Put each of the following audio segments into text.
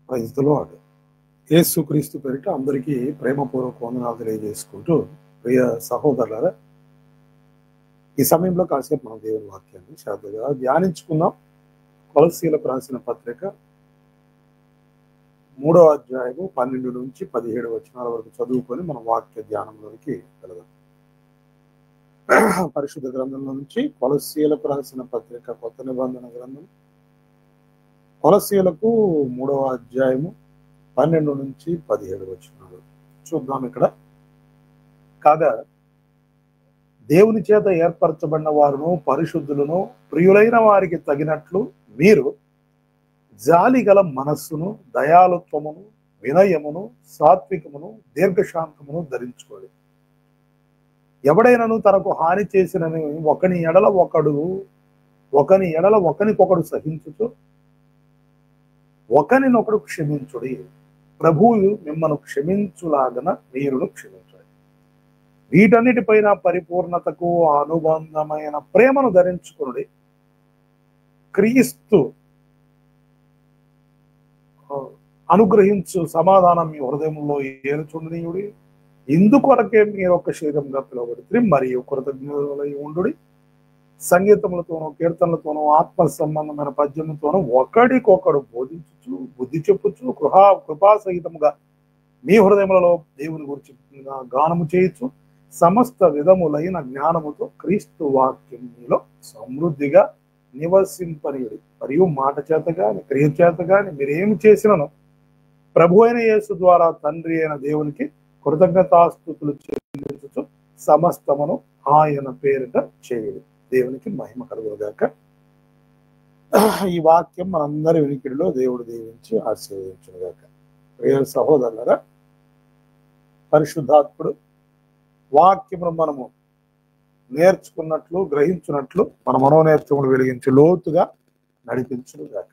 Praise the lord. యేసుక్రీస్తు పేరిట అందరికీ ప్రేమపూర్వక వందనాలు తెలియజేసుకుంటూ, ప్రియ సహోదరులారా, ఈ సమయంలో కాసేపు మనం దేవుని వాక్యాన్ని శ్రద్ధగా ధ్యానించుకుందాం. కొలస్సీలకు రాసిన పత్రిక 3వ అధ్యాయము 12 నుంచి 17 వచనాల వరకు చదువుకొని మనం వాక్య ధ్యానంలోనికి వెళదాం. పరిశుద్ధ గ్రంథంలో నుంచి కొలస్సీలకు రాసిన పత్రిక, కొత్త నిబంధన గ్రంథం, కొలస్సీలకు 3వ అధ్యాయము 12 నుంచి 17 వచనాలు చూద్దాం. ఇక్కడ కాగా దేవుని చేత ఏర్పరచబడిన వారును పరిశుద్ధులను ప్రియులైన వారికి తగినట్లు మీరు జాలి గల మనస్సును, దయాలుత్వమును, వినయమును, సాత్వికమును, దీర్ఘశాంతమును ధరించుకోండి. ఎవడైనను తనకు హాని చేసినని ఒకని ఎడల ఒకనికొకడు సహించుతూ ఒకనినొకడు క్షమించుడి. ప్రభువు మిమ్మల్ని క్షమించులాగన మీరును క్షమించండి. వీటన్నిటిపైన పరిపూర్ణతకు అనుబంధమైన ప్రేమను ధరించుకునుడి. క్రీస్తు అనుగ్రహించు సమాధానం మీ హృదయంలో ఏలుచుండనీయుడి. ఇందుకొరకే మీరు ఒక శరీరంగా పిలువబడి మరియు కృతజ్ఞతలై ఉండుడి. సంగీతములతోనూ, కీర్తనలతోనూ, ఆత్మ సంబంధమైన పద్యములతోనూ ఒకడికొకడు బోధించుచు, బుద్ధి చెప్పుచు, కృపాసహితముగా మీ హృదయములలో దేవుని గురించి గానము చేయొచ్చు. సమస్త విధములైన జ్ఞానముతో క్రీస్తు వాక్యం మీలో సమృద్ధిగా నివసింపనీయుడి. మరియు మాట చేత గాని, క్రియ చేత గాని మీరేమి చేసినను ప్రభు అయిన యేసు ద్వారా తండ్రి అయిన దేవునికి కృతజ్ఞతాస్తుతులు చెల్లించుచు సమస్తమును ఆయన పేరిట చేయుడి. దేవునికి మహిమ కలుగుగాక. ఈ వాక్యం మనందరి వినికిడిలో దేవుడు దీవించి ఆశీర్వదించుగాక. ప్రియ సహోదరులారా, పరిశుద్ధాత్ముడు వాక్యమును మనము నేర్చుకున్నట్లు, గ్రహించున్నట్లు మన మనోనేత్రములు వెలిగించి లోతుగా నడిపించుగాక.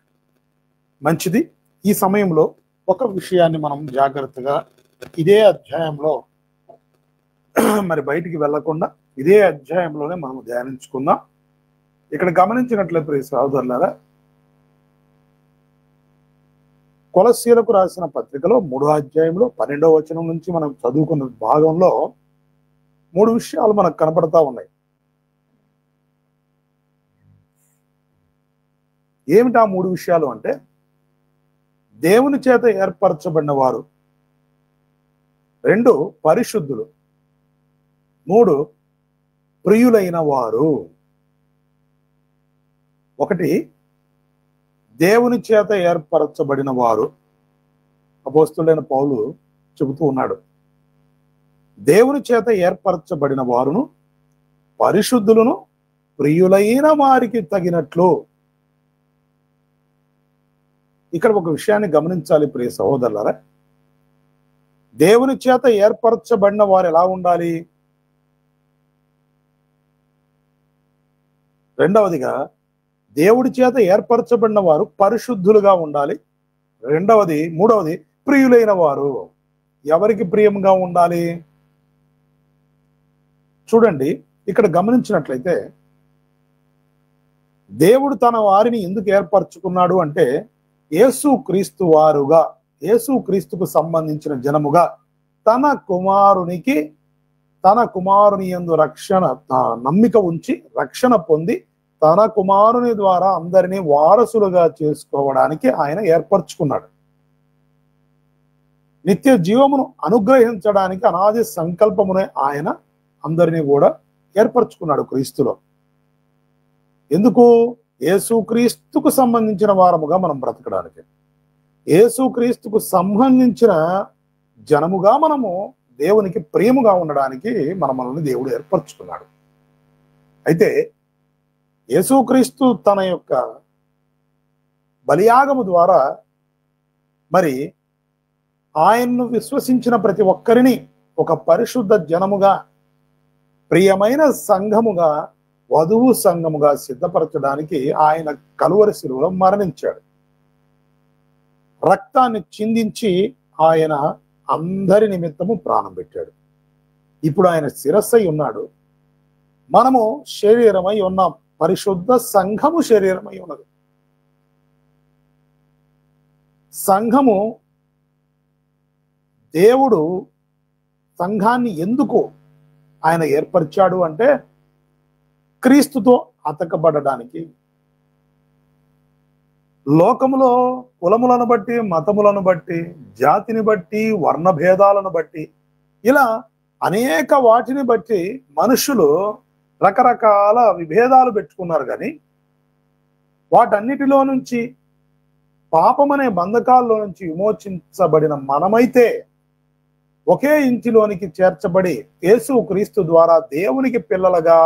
మంచిది. ఈ సమయంలో ఒక విషయాన్ని మనం జాగ్రత్తగా ఇదే అధ్యాయంలో మరి బయటికి వెళ్లకుండా ఇదే అధ్యాయంలోనే మనం ధ్యానించుకుందాం. ఇక్కడ గమనించినట్లయితే ప్రియ సహోదరులారా, కొలస్సీలకు రాసిన పత్రికలో 3వ అధ్యాయంలో 12వ వచనం నుంచి మనం చదువుకున్న భాగంలో 3 విషయాలు మనకు కనపడతా ఉన్నాయి. ఏమిటా 3 విషయాలు అంటే, దేవుని చేత ఏర్పరచబడిన వారు, 2 పరిశుద్ధులు, 3 ప్రియులైన వారు. 1 దేవుని చేత ఏర్పరచబడిన వారు. అపోస్తలుడైన పౌలు చెబుతూ ఉన్నాడు, దేవుని చేత ఏర్పరచబడిన వారును పరిశుద్ధులను ప్రియులైన వారికి తగినట్లు. ఇక్కడ ఒక విషయాన్ని గమనించాలి ప్రియ సహోదరులారా. దేవుని చేత ఏర్పరచబడిన వారు ఎలా ఉండాలి? రెండవదిగా దేవుడి చేత ఏర్పరచబడిన వారు పరిశుద్ధులుగా ఉండాలి. మూడవది ప్రియులైన వారు. ఎవరికి ప్రియంగా ఉండాలి? చూడండి, ఇక్కడ గమనించినట్లయితే దేవుడు తన వారిని ఎందుకు ఏర్పరచుకున్నాడు అంటే, యేసుక్రీస్తు వారుగా, యేసుక్రీస్తుకు సంబంధించిన జనముగా తన కుమారుని యందు నమ్మిక ఉంచి రక్షణ పొంది తన కుమారుని ద్వారా అందరినీ వారసులుగా చేసుకోవడానికి ఆయన ఏర్పరచుకున్నాడు. నిత్య జీవమును అనుగ్రహించడానికి అనాది సంకల్పమునే ఆయన అందరినీ కూడా ఏర్పరచుకున్నాడు క్రీస్తులో. ఎందుకు? యేసుక్రీస్తుకు సంబంధించిన వారముగా మనం బ్రతకడానికి, యేసుక్రీస్తుకు సంబంధించిన జనముగా మనము దేవునికి ప్రియముగా ఉండడానికి మనల్ని దేవుడు ఏర్పరచుకున్నాడు. అయితే యేసుక్రీస్తు తన యొక్క బలియాగము ద్వారా మరి ఆయన్ను విశ్వసించిన ప్రతి ఒక్కరిని ఒక పరిశుద్ధ జనముగా, ప్రియమైన సంఘముగా, వధువు సంఘముగా సిద్ధపరచడానికి ఆయన కలువరి శిలువలో మరణించాడు. రక్తాన్ని చిందించి ఆయన అందరి నిమిత్తము ప్రాణం పెట్టాడు. ఇప్పుడు ఆయన శిరస్సై ఉన్నాడు, మనము శరీరమై ఉన్నాం. పరిశుద్ధ సంఘము శరీరమై ఉన్నది. సంఘము, దేవుడు సంఘాన్ని ఎందుకు ఆయన ఏర్పరిచాడు అంటే క్రీస్తుతో అతకబడడానికి. లోకములో కులములను బట్టి, మతములను బట్టి, జాతిని బట్టి, వర్ణ భేదాలను బట్టి, ఇలా అనేక వాటిని బట్టి మనుషులు రకరకాల విభేదాలు పెట్టుకున్నారు. కానీ వాటన్నిటిలో నుంచి, పాపమనే బంధకాల్లో నుంచి విమోచించబడిన మనమైతే ఒకే ఇంటిలోనికి చేర్చబడి యేసు క్రీస్తు ద్వారా దేవునికి పిల్లలుగా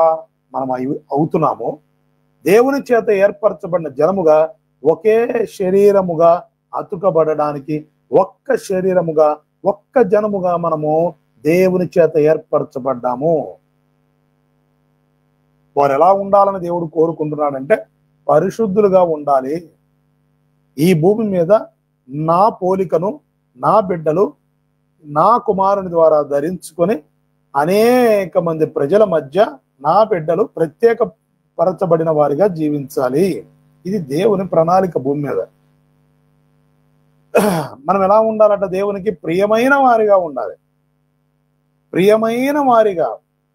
మనం అవుతున్నాము. దేవుని చేత ఏర్పరచబడిన జనముగా, ఒకే శరీరముగా అతుకబడడానికి, ఒక్క శరీరముగా, ఒక్క జనముగా మనము దేవుని చేత ఏర్పరచబడ్డాము. వారు ఎలా ఉండాలని దేవుడు కోరుకుంటున్నాడంటే పరిశుద్ధులుగా ఉండాలి. ఈ భూమి మీద నా పోలికను నా బిడ్డలు, నా కుమారుని ద్వారా ధరించుకొని అనేక మంది ప్రజల మధ్య నా బిడ్డలు ప్రత్యేక పరచబడిన వారిగా జీవించాలి. ఇది దేవుని ప్రణాళిక భూమి మీద. మనం ఎలా ఉండాలంట? దేవునికి ప్రియమైన వారిగా ఉండాలి. ప్రియమైన వారిగా,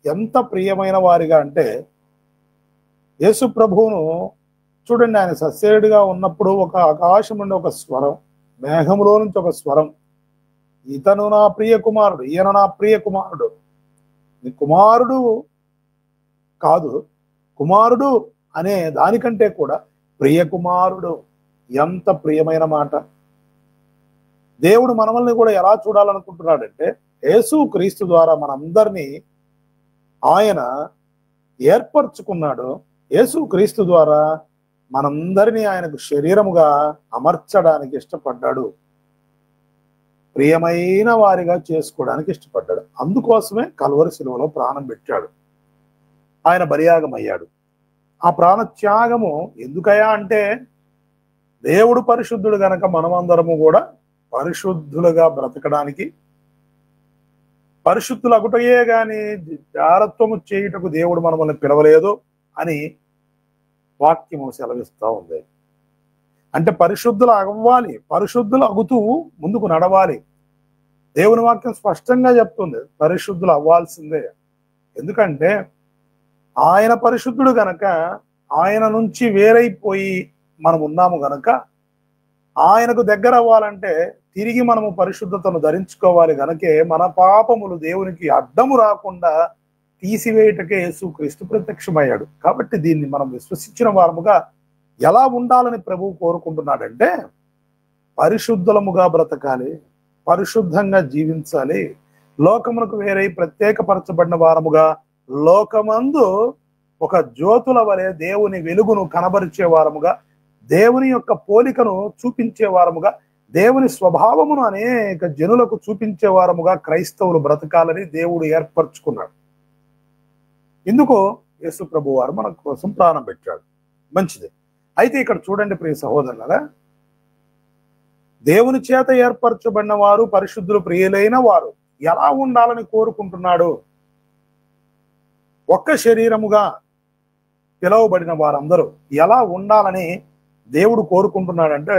ఎంత ప్రియమైన వారిగా అంటే యేసు ప్రభువును చూడండి, ఆయన సస్యేడుగా ఉన్నప్పుడు ఒక ఆకాశం నుండి ఒక స్వరం, మేఘములో నుంచి ఒక స్వరం, ఇతను నా ప్రియ కుమారుడు, ఈయన నా ప్రియ కుమారుడు. నీ కుమారుడు కాదు, కుమారుడు అనే దానికంటే కూడా ప్రియ కుమారుడు. ఎంత ప్రియమైన మాట. దేవుడు మనల్ని కూడా ఎలా చూడాలనుకుంటున్నాడంటే యేసు క్రీస్తు ద్వారా మనందరినీ ఆయన ఏర్పరచుకున్నాడు. యేసు క్రీస్తు ద్వారా మనందరినీ ఆయనకు శరీరముగా అమర్చడానికి ఇష్టపడ్డాడు. ప్రియమైన వారిగా చేసుకోవడానికి ఇష్టపడ్డాడు. అందుకోసమే కల్వరి శిలువలో ప్రాణం పెట్టాడు. ఆయన బలియాగం అయ్యాడు. ఆ ప్రాణ త్యాగము ఎందుకయ్యా అంటే దేవుడు పరిశుద్ధుడు గనక మనమందరము కూడా పరిశుద్ధులుగా బ్రతకడానికి, పరిశుద్ధులు అగుటయే గాని జారత్వము చేయుటకు దేవుడు మనల్ని పిలవలేదు అని వాక్యము సెలవిస్తూ ఉంది. అంటే పరిశుద్ధులు అవ్వాలి, పరిశుద్ధులు అగుతూ ముందుకు నడవాలి. దేవుని వాక్యం స్పష్టంగా చెప్తుంది పరిశుద్ధులు అవ్వాల్సిందే. ఎందుకంటే ఆయన పరిశుద్ధుడు గనక, ఆయన నుంచి వేరైపోయి మనం ఉన్నాము గనక, ఆయనకు దగ్గర అవ్వాలంటే తిరిగి మనము పరిశుద్ధతను ధరించుకోవాలి. గనకే మన పాపములు దేవునికి అడ్డము రాకుండా తీసివేయటకే యేసుక్రీస్తు ప్రత్యక్షమయ్యాడు. కాబట్టి దీన్ని మనం విశ్వసించిన వారముగా ఎలా ఉండాలని ప్రభువు కోరుకుంటున్నాడంటే పరిశుద్ధులముగా బ్రతకాలి, పరిశుద్ధంగా జీవించాలి, లోకమునకు వేరే ప్రత్యేకపరచబడిన వారముగా, లోకమందు ఒక జ్యోతుల వలె దేవుని వెలుగును కనబరిచే వారముగా, దేవుని యొక్క పోలికను చూపించే వారముగా, దేవుని స్వభావమును అనేక జనులకు చూపించే వారముగా క్రైస్తవులు బ్రతకాలని దేవుడు ఏర్పరచుకున్నాడు. ఇందుకు యేసు ప్రభు వారు మన కోసం ప్రాణం పెట్టాడు. మంచిది. అయితే ఇక్కడ చూడండి ప్రియ సహోదరులారా, దేవుని చేత ఏర్పరచబడిన వారు, పరిశుద్ధులు, ప్రియులైన వారు ఎలా ఉండాలని కోరుకుంటున్నాడు? ఒక్క శరీరముగా పిలువబడిన వారందరూ ఎలా ఉండాలని దేవుడు కోరుకుంటున్నాడంటే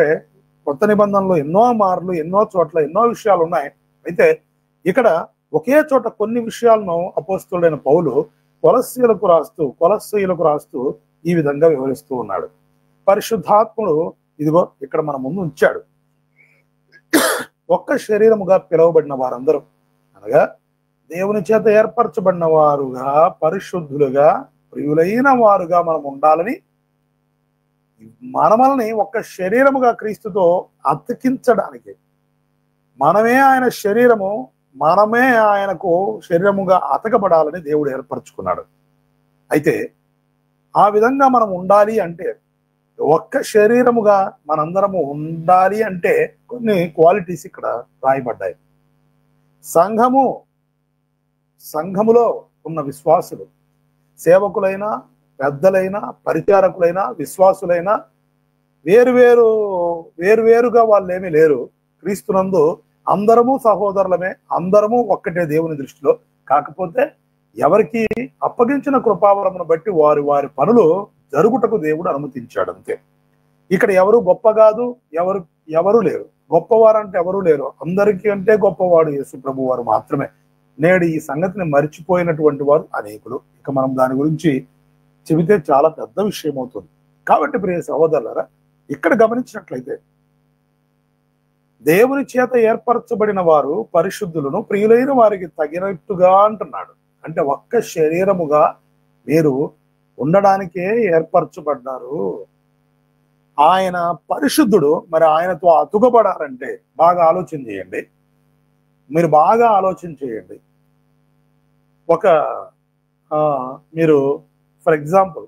కొత్త నిబంధనలో ఎన్నో మార్లు, ఎన్నో చోట్ల ఎన్నో విషయాలు ఉన్నాయి. అయితే ఇక్కడ ఒకే చోట కొన్ని విషయాలను అపోస్తలుడైన పౌలు కొలస్సీయులకు రాస్తూ ఈ విధంగా వివరిస్తూ ఉన్నాడు. పరిశుద్ధాత్ముడు ఇదిగో ఇక్కడ మన ముందు ఉంచాడు. ఒక్క శరీరముగా పిలువబడిన వారందరూ అనగా దేవుని చేత ఏర్పరచబడిన వారుగా, పరిశుద్ధులుగా, ప్రియులైన వారుగా మనం ఉండాలని, మనమల్ని ఒక్క శరీరముగా క్రీస్తుతో అతికించడానికి, మనమే ఆయన శరీరము, మనమే ఆయనకు శరీరముగా అతకబడాలని దేవుడు ఏర్పరచుకున్నాడు. అయితే ఆ విధంగా మనం ఉండాలి అంటే, ఒక్క శరీరముగా మనందరము ఉండాలి అంటే కొన్ని క్వాలిటీస్ ఇక్కడ రాయబడ్డాయి. సంఘములో ఉన్న విశ్వాసులు, సేవకులైనా, పెద్దలైనా, పరిచారకులైనా, విశ్వాసులైనా వేరువేరుగా వాళ్ళు ఏమీ లేరు. క్రీస్తునందు అందరము సహోదరులమే, అందరము ఒక్కటే దేవుని దృష్టిలో. కాకపోతే ఎవరికి అప్పగించిన కృపావరమును బట్టి వారి పనులు జరుగుటకు దేవుడు అనుమతించాడు అంతే. ఇక్కడ ఎవరు గొప్ప కాదు, ఎవరు లేరు. గొప్పవారు అంటే ఎవరూ లేరు. అందరికీ అంటే గొప్పవాడు యేసు ప్రభు వారు మాత్రమే. నేడు ఈ సంగతిని మర్చిపోయినటువంటి వారు అనేకులు. ఇక మనం దాని గురించి చెబితే చాలా పెద్ద విషయం అవుతుంది. కాబట్టి ప్రియ సహోదరులారా, ఇక్కడ గమనించినట్లయితే దేవుని చేత ఏర్పరచబడిన వారు పరిశుద్ధులను, ప్రియులైన వారికి తగినట్టుగా అంటున్నాడు. అంటే ఒక్క శరీరముగా మీరు ఉండడానికే ఏర్పరచబడ్డారు. ఆయన పరిశుద్ధుడు. మరి ఆయనతో అతుకబడాలంటే బాగా ఆలోచన చేయండి. మీరు బాగా ఆలోచన చేయండి. ఒక మీరు ఫర్ ఎగ్జాంపుల్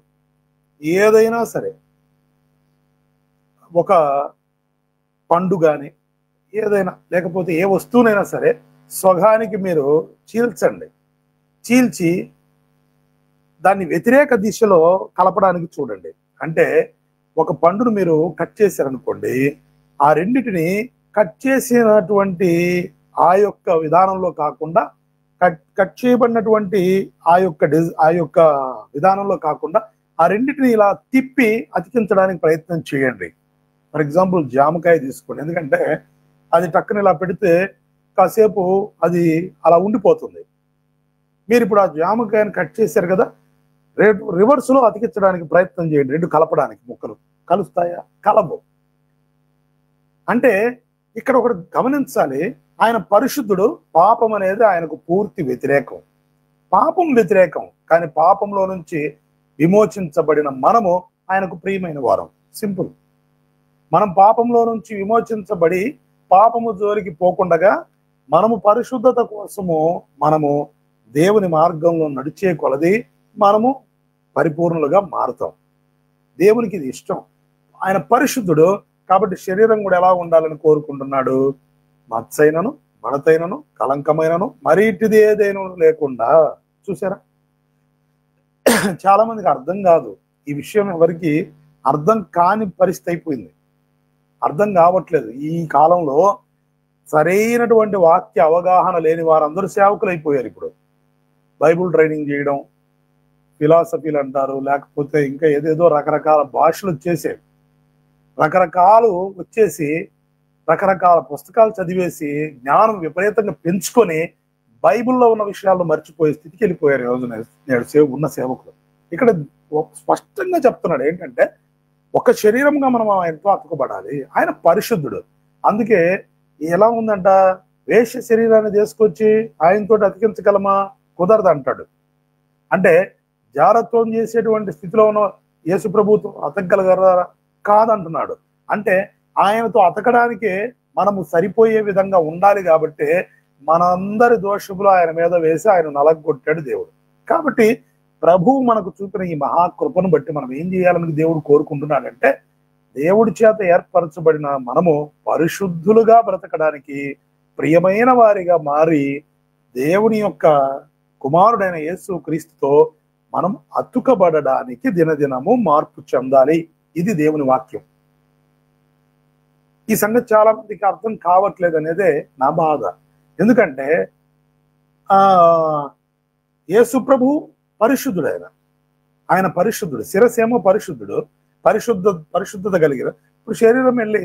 ఏదైనా సరే, ఒక పండు కానీ ఏదైనా, లేకపోతే ఏ వస్తువునైనా సరే స్వగానికి మీరు చీల్చండి. చీల్చి దాన్ని వ్యతిరేక దిశలో కలపడానికి చూడండి. అంటే ఒక పండును మీరు కట్ చేశారనుకోండి, ఆ రెండిటిని కట్ చేసినటువంటి ఆ యొక్క విధానంలో కాకుండా, కట్ చేయబడినటువంటి ఆ యొక్క విధానంలో కాకుండా ఆ రెండిటిని ఇలా తిప్పి అతికించడానికి ప్రయత్నం చేయండి. ఫర్ ఎగ్జాంపుల్ జామకాయ తీసుకోండి. ఎందుకంటే అది టక్కున ఇలా పెడితే కాసేపు అది అలా ఉండిపోతుంది. మీరు ఇప్పుడు ఆ జామకాయను కట్ చేశారు కదా, రివర్స్ లో అతికించడానికి ప్రయత్నం చేయండి. రెండు కలపడానికి, ముక్కలు కలుస్తాయా? కలవు. అంటే ఇక్కడ ఒకటి గమనించాలి, ఆయన పరిశుద్ధుడు. పాపం అనేది ఆయనకు పూర్తి వ్యతిరేకం. పాపం వ్యతిరేకం, కానీ పాపంలో నుంచి విమోచించబడిన మనము ఆయనకు ప్రియమైన వారం. సింపుల్. మనం పాపంలో నుంచి విమోచించబడి పాపము జోలికి పోకుండగా మనము పరిశుద్ధత కోసము మనము దేవుని మార్గంలో నడిచే కొలది మనము పరిపూర్ణులుగా మారుతాం. దేవునికి ఇది ఇష్టం. ఆయన పరిశుద్ధుడు కాబట్టి శరీరం కూడా ఎలా ఉండాలని కోరుకుంటున్నాడు? మత్సైనను, మడతైనను, కలంకమైనను మరీటిది ఏదైనా లేకుండా. చూసారా? చాలా మందికి అర్థం కాదు ఈ విషయం. ఎవరికి అర్థం కాని పరిస్థితి అయిపోయింది. అర్థం కావట్లేదు. ఈ కాలంలో సరైనటువంటి వాక్య అవగాహన లేని వారందరూ సేవకులు అయిపోయారు. ఇప్పుడు బైబుల్ ట్రైనింగ్ చేయడం, ఫిలాసఫీలు అంటారు, లేకపోతే ఇంకా ఏదేదో రకరకాల భాషలు వచ్చేసాయి. రకరకాలు వచ్చేసి రకరకాల పుస్తకాలు చదివేసి జ్ఞానం విపరీతంగా పెంచుకొని బైబిల్లో ఉన్న విషయాలను మర్చిపోయే స్థితికి వెళ్ళిపోయారు ఈ రోజు నేడు ఉన్న సేవకులు. ఇక్కడ స్పష్టంగా చెప్తున్నాడు ఏంటంటే, ఒక శరీరంగా మనం ఆయనతో అతుకబడాలి. ఆయన పరిశుద్ధుడు. అందుకే ఎలా ఉందంట, వేశ్య శరీరాన్ని తీసుకొచ్చి ఆయనతో అతికించగలమా? కుదరదు అంటాడు. అంటే జారత్వం చేసేటువంటి స్థితిలో ఉన్న యేసు ప్రభుతో అతకగలగలరా? కాదంటున్నాడు. అంటే ఆయనతో అతకడానికి మనము సరిపోయే విధంగా ఉండాలి. కాబట్టి మనందరి దోషములు ఆయన మీద వేసి ఆయన నలగొట్టాడు దేవుడు. కాబట్టి ప్రభువు మనకు చూపిన ఈ మహాకృపను బట్టి మనం ఏం చేయాలని దేవుడు కోరుకుంటున్నాడంటే, దేవుడి చేత ఏర్పరచబడిన మనము పరిశుద్ధులుగా బ్రతకడానికి, ప్రియమైన వారిగా మారి దేవుని యొక్క కుమారుడైన యేసు క్రీస్తుతో మనం అతుకబడడానికి దినదినము మార్పు చెందాలి. ఇది దేవుని వాక్యం. ఈ సంగతి చాలా మందికి అర్థం కావట్లేదు అనేదే నా బాధ. ఎందుకంటే యేసు ప్రభు పరిశుద్ధుడు. ఆయన పరిశుద్ధుడు. శిరసేమో పరిశుద్ధుడు, పరిశుద్ధత కలిగిన. ఇప్పుడు శరీరం వెళ్ళి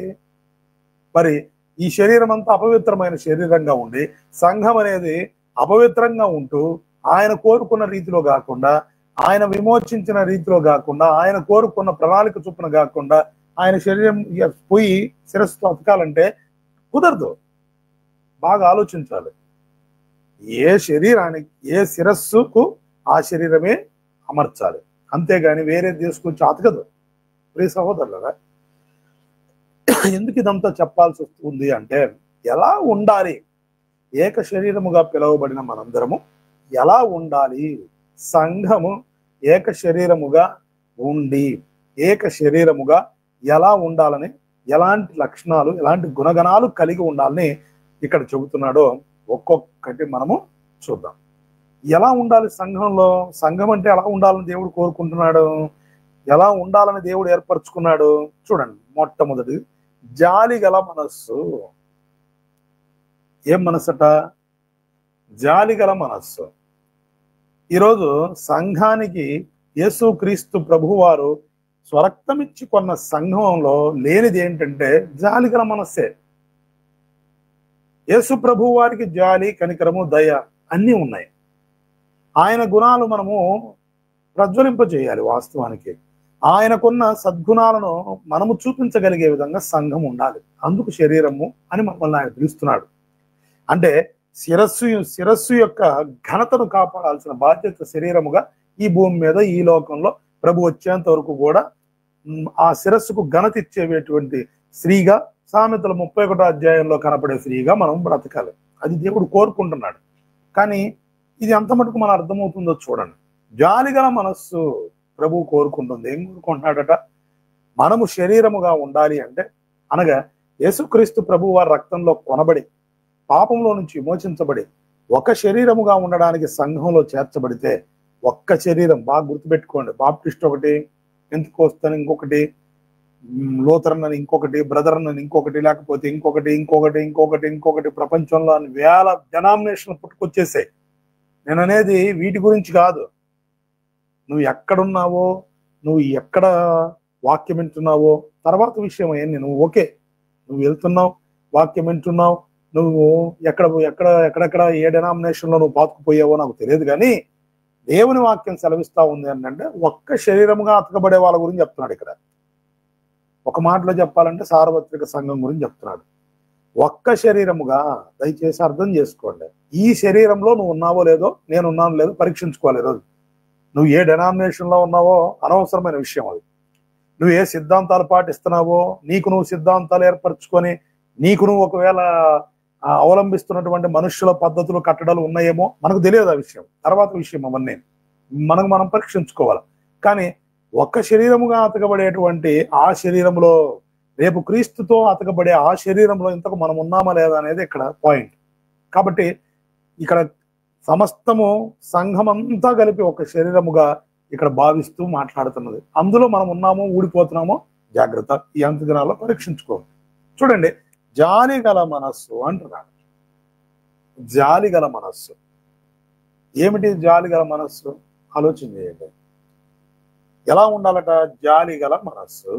మరి ఈ శరీరం అంతా అపవిత్రమైన శరీరంగా ఉండి, సంఘం అనేది అపవిత్రంగా ఉంటూ, ఆయన కోరుకున్న రీతిలో కాకుండా, ఆయన విమోచించిన రీతిలో కాకుండా, ఆయన కోరుకున్న ప్రణాళిక చొప్పున కాకుండా ఆయన శరీరం పోయి శిరస్సుతో అతకాలంటే కుదరదు. బాగా ఆలోచించాలి. ఏ శరీరానికి, ఏ శిరస్సుకు ఆ శరీరమే అమర్చాలి. అంతేగాని వేరే తీసుకొచ్చి అతకదు. ప్రియ సహోదరులారా, ఎందుకు ఇదంతా చెప్పాల్సి వస్తుంది అంటే, ఎలా ఉండాలి? ఏక శరీరముగా పిలువబడిన మనందరము ఎలా ఉండాలి? సంఘము ఏక శరీరముగా ఉండి, ఏక శరీరముగా ఎలా ఉండాలని, ఎలాంటి లక్షణాలు, ఎలాంటి గుణగణాలు కలిగి ఉండాలని ఇక్కడ చెబుతున్నాడో ఒక్కొక్కటి మనము చూద్దాం. ఎలా ఉండాలి సంఘంలో? సంఘం అంటే ఎలా ఉండాలని దేవుడు కోరుకుంటున్నాడు? ఎలా ఉండాలని దేవుడు ఏర్పరచుకున్నాడు? చూడండి. మొట్టమొదటి, జాలి గల మనస్సు. ఏం మనస్సట? జాలి గల మనస్సు. ఈరోజు సంఘానికి యేసు క్రీస్తు ప్రభువారు స్వరక్తమిచ్చి కొన్న సంఘంలో లేనిది ఏంటంటే జాలి గల మనస్సే. యేసు ప్రభు వారికి జాలి, కనికరము, దయ అన్నీ ఉన్నాయి. ఆయన గుణాలు మనము ప్రజ్వలింపజేయాలి. వాస్తవానికి ఆయనకున్న సద్గుణాలను మనము చూపించగలిగే విధంగా సంఘం ఉండాలి. అందుకు శరీరము అని మమ్మల్ని ఆయన పిలుస్తున్నాడు. అంటే శిరస్సు యొక్క ఘనతను కాపాడాల్సిన బాధ్యత శరీరముగా ఈ భూమి మీద, ఈ లోకంలో ప్రభు వచ్చేంత వరకు కూడా ఆ శిరస్సుకు ఘనత ఇచ్చేటువంటి స్త్రీగా, సామెతల 31వ అధ్యాయంలో కనపడే స్త్రీగా మనం బ్రతకాలి. అది దేవుడు కోరుకుంటున్నాడు. కానీ ఇది ఎంత మటుకు మన అర్థమవుతుందో చూడండి. జాలిగల మనస్సు ప్రభు కోరుకుంటుంది. ఏం కోరుకుంటున్నాడట? మనము శరీరముగా ఉండాలి అంటే, అనగా యేసుక్రీస్తు ప్రభు వారి రక్తంలో కొనబడి పాపంలో నుంచి విమోచించబడి ఒక శరీరముగా ఉండడానికి సంఘంలో చేర్చబడితే, ఒక్క శరీరం, బాగా గుర్తుపెట్టుకోండి. బాప్టిస్ట్ ఒకటి, పెంతెకోస్తు అని ఇంకొకటి, లూథరన్ అని ఇంకొకటి, బ్రదరన్ అని ఇంకొకటి, లేకపోతే ఇంకొకటి ప్రపంచంలో వేల డినామినేషన్లు పుట్టుకొచ్చేసాయి. నేను అనేది వీటి గురించి కాదు. నువ్వు ఎక్కడున్నావో, నువ్వు ఎక్కడ వాక్యం వింటున్నావో తర్వాత విషయం ఏంటి. నువ్వు ఓకే, నువ్వు వెళ్తున్నావు, వాక్యం వింటున్నావు, నువ్వు ఎక్కడెక్కడ ఏ డినామినేషన్లో నువ్వు పాతుకుపోయావో నాకు తెలియదు. కానీ దేవుని వాక్యం సెలవిస్తా ఉంది అంటే ఒక్క శరీరముగా అతకబడే వాళ్ళ గురించి చెప్తున్నాడు. ఇక్కడ ఒక మాటలో చెప్పాలంటే సార్వత్రిక సంఘం గురించి చెప్తున్నాడు. ఒక్క శరీరముగా, దయచేసి అర్థం చేసుకోండి. ఈ శరీరంలో నువ్వు ఉన్నావో లేదో, నేను ఉన్నాను లేదో పరీక్షించుకోవాలి. రోజు నువ్వు ఏ డినామినేషన్లో ఉన్నావో అనవసరమైన విషయం అది. నువ్వు ఏ సిద్ధాంతాలు పాటిస్తున్నావో, నీకు నువ్వు సిద్ధాంతాలు ఏర్పరచుకొని నీకు నువ్వు ఒకవేళ అవలంబిస్తున్నటువంటి మనుష్యుల పద్ధతులు, కట్టడాలు ఉన్నాయేమో మనకు తెలియదు. ఆ విషయం తర్వాత విషయం. అవన్నీ మనం పరీక్షించుకోవాలి. కానీ ఒక్క శరీరముగా అతకబడేటువంటి ఆ శరీరంలో, రేపు క్రీస్తుతో అతకబడే ఆ శరీరంలో ఇంతకు మనం ఉన్నామా లేదా అనేది ఇక్కడ పాయింట్. కాబట్టి ఇక్కడ సమస్తము సంఘమంతా కలిపి ఒక శరీరముగా ఇక్కడ భావిస్తూ మాట్లాడుతున్నది. అందులో మనం ఉన్నామో ఊడిపోతున్నామో జాగ్రత్త. ఈ అంత దినాల్లో పరీక్షించుకో. చూడండి, జాలిగల మనస్సు అంటున్నాడు. జాలిగల మనస్సు ఏమిటి? జాలిగల మనస్సు ఆలోచన చేయండి. ఎలా ఉండాలట జాలిగల మనస్సు?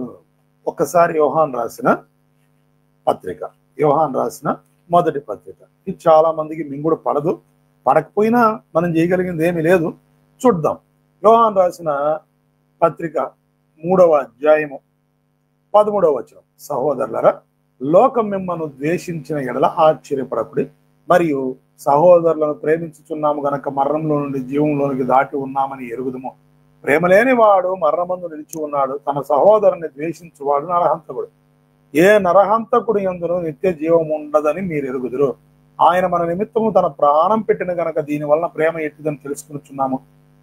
ఒక్కసారి యోహాన్ రాసిన మొదటి పత్రిక. ఇది చాలా మందికి మింగుడు పడదు. పడకపోయినా మనం చేయగలిగింది ఏమీ లేదు. చూద్దాం. యోహాన్ రాసిన పత్రిక 3వ అధ్యాయము 13వ వచనం. సహోదరులారా, లోకం మిమ్మల్ని ద్వేషించిన ఎడల ఆశ్చర్యపడకుడి, మరియు సహోదరులను ప్రేమించుచున్నాము గనక మరణంలో నుండి జీవంలోనికి దాటి ఉన్నామని ఎరుగుదుము. ప్రేమ లేని వాడు మరణమందు నిలిచి ఉన్నాడు. తన సహోదరుని ద్వేషించువాడు నరహంతకుడు. ఏ నరహంతకుడు యందును నిత్య జీవం ఉండదని మీరు ఎరుగుదురు. ఆయన మన నిమిత్తము తన ప్రాణం పెట్టిన గనక దీని వలన ప్రేమ ఎట్టిదని తెలుసుకునిచున్నాము.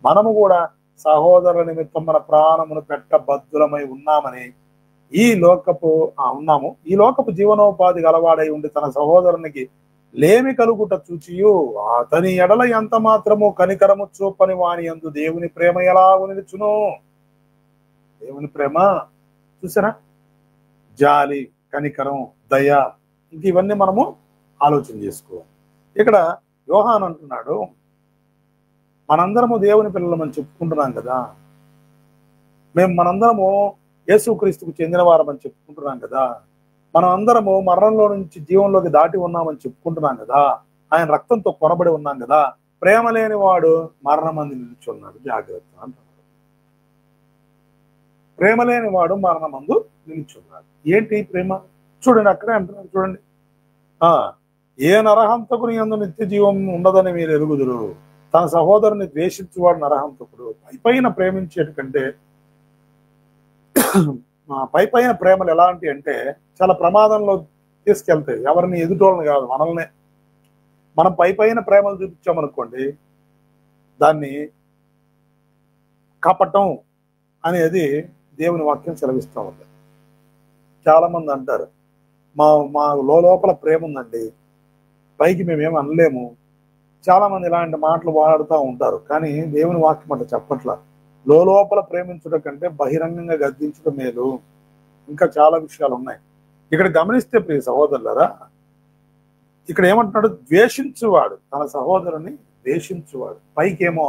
మనము కూడా సహోదరుల నిమిత్తం మన ప్రాణమును పెట్టబద్దులమై ఉన్నామని ఈ లోకపు జీవనోపాధి గలవాడై ఉండి తన సహోదరునికి లేమి కలుగుట చూచియు అతని ఎడల ఎంత మాత్రము కనికరము చూపని వాని యందు దేవుని ప్రేమ ఎలాగు నిలుచును? దేవుని ప్రేమ చూసారా? జాలి, కనికరం, దయ, ఇంక ఇవన్నీ మనము ఆలోచన చేసుకోవాలి. ఇక్కడ యోహాన్ అంటున్నాడు, మనందరము దేవుని పిల్లలమని చెప్పుకుంటున్నాం కదా, మనందరము యేసుక్రీస్తుకు చెందిన వారమని చెప్పుకుంటున్నాం కదా, మనం అందరము మరణంలో నుంచి జీవంలోకి దాటి ఉన్నామని చెప్పుకుంటున్నాం కదా, ఆయన రక్తంతో కొనబడి ఉన్నాం కదా, ప్రేమ లేని వాడు మరణమందు నిలిచి ఉన్నాడు, జాగ్రత్త అంటున్నాడు. ప్రేమ లేని వాడు మరణమందు నిలిచి ఉన్నాడు. ఏంటి ప్రేమ? చూడండి, అక్కడే అంటున్నాడు. చూడండి, ఏ నరహంతకుని యందు నిత్య జీవం ఉండదని మీరు ఎరుగుదురు. తన సహోదరుని ద్వేషించువాడు నరహంతకుడు. పైపైన ప్రేమించేటి కంటే పైపైన ప్రేమలు ఎలాంటి అంటే చాలా ప్రమాదంలో తీసుకెళ్తాయి. ఎవరిని ఎదుటోళ్ళని కాదు, మనల్నే. మనం పైపైన ప్రేమలు చూపించామనుకోండి, దాన్ని కపటం అనేది దేవుని వాక్యం సెలవిస్తూ ఉంది. చాలా మంది అంటారు, మా లోపల ప్రేమ ఉందండి, పైకి మేమేం అనలేము. చాలా మంది ఇలాంటి మాటలు వాడుతూ ఉంటారు. కానీ దేవుని వాక్యం అంటే చెప్పట్లా. లోపల ప్రేమించడం కంటే బహిరంగంగా గద్దించడం మేలు. ఇంకా చాలా విషయాలు ఉన్నాయి. ఇక్కడ గమనిస్తే ప్రియ సహోదరులారా, ఇక్కడ ఏమంటున్నాడు? ద్వేషించువాడు, తన సహోదరుని ద్వేషించువాడు. పైకేమో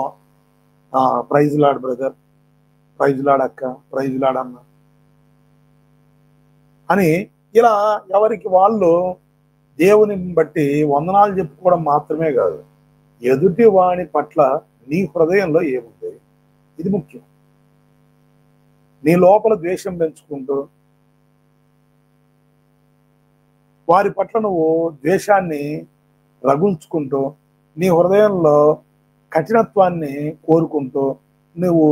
praise lord brother, praise lord అక్క, ప్రైజ్ లాడ్ అన్న అని ఇలా ఎవరికి వాళ్ళు దేవుని బట్టి వందనాలు చెప్పుకోవడం మాత్రమే కాదు, ఎదుటి వాని పట్ల నీ హృదయంలో ఏముంది, ఇది ముఖ్యం. నీ లోపల ద్వేషం పెంచుకుంటూ వారి పట్ల నువ్వు ద్వేషాన్ని రగుల్చుకుంటూ నీ హృదయంలో కఠినత్వాన్ని కోరుకుంటూ నువ్వు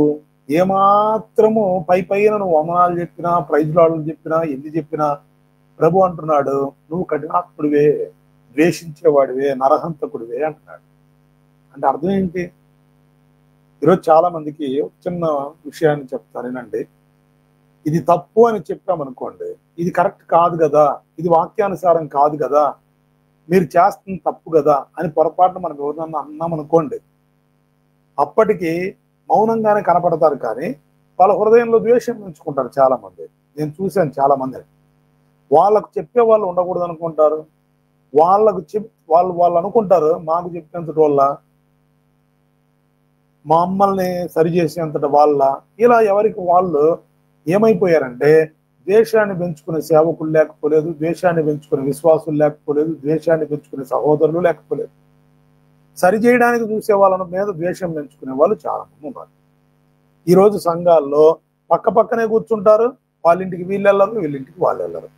ఏమాత్రము పైన నువ్వు వందనాలు చెప్పినా, ప్రైజ్లాడులు చెప్పినా, ఎన్ని చెప్పినా ప్రభు అంటున్నాడు, నువ్వు కఠినాత్ముడివే, ద్వేషించేవాడివే, నరహంతకుడివే అంటున్నాడు. అంటే అర్థం ఏంటి? ఈరోజు చాలా మందికి చిన్న విషయాన్ని చెప్తానేనండి. ఇది తప్పు అని చెప్పామనుకోండి, ఇది కరెక్ట్ కాదు కదా, ఇది వాక్యానుసారం కాదు కదా, మీరు చేస్తుంది తప్పు కదా అని పొరపాటున మనం ఎవరినన్నా అన్నామనుకోండి, అప్పటికి మౌనంగానే కనపడతారు, కానీ వాళ్ళ హృదయంలో ద్వేషం పెంచుకుంటారు చాలా మంది. నేను చూశాను చాలా మంది. వాళ్ళకు చెప్పే వాళ్ళు ఉండకూడదు అనుకుంటారు, వాళ్ళు అనుకుంటారు మాకు చెప్పేంతటి వల్ల, మమ్మల్ని సరిచేసేంతటి వాళ్ళ, ఇలా ఎవరికి వాళ్ళు ఏమైపోయారంటే ద్వేషాన్ని పెంచుకునే సేవకులు లేకపోలేదు, ద్వేషాన్ని పెంచుకునే విశ్వాసులు లేకపోలేదు, ద్వేషాన్ని పెంచుకునే సహోదరులు లేకపోలేదు. సరి చేయడానికి చూసే వాళ్ళ మీద ద్వేషం పెంచుకునే వాళ్ళు చాలా మంది ఉన్నారు. ఈరోజు సంఘాల్లో పక్క పక్కనే కూర్చుంటారు, వాళ్ళ ఇంటికి వీళ్ళు వెళ్ళరు, వీళ్ళింటికి వాళ్ళు వెళ్ళరు.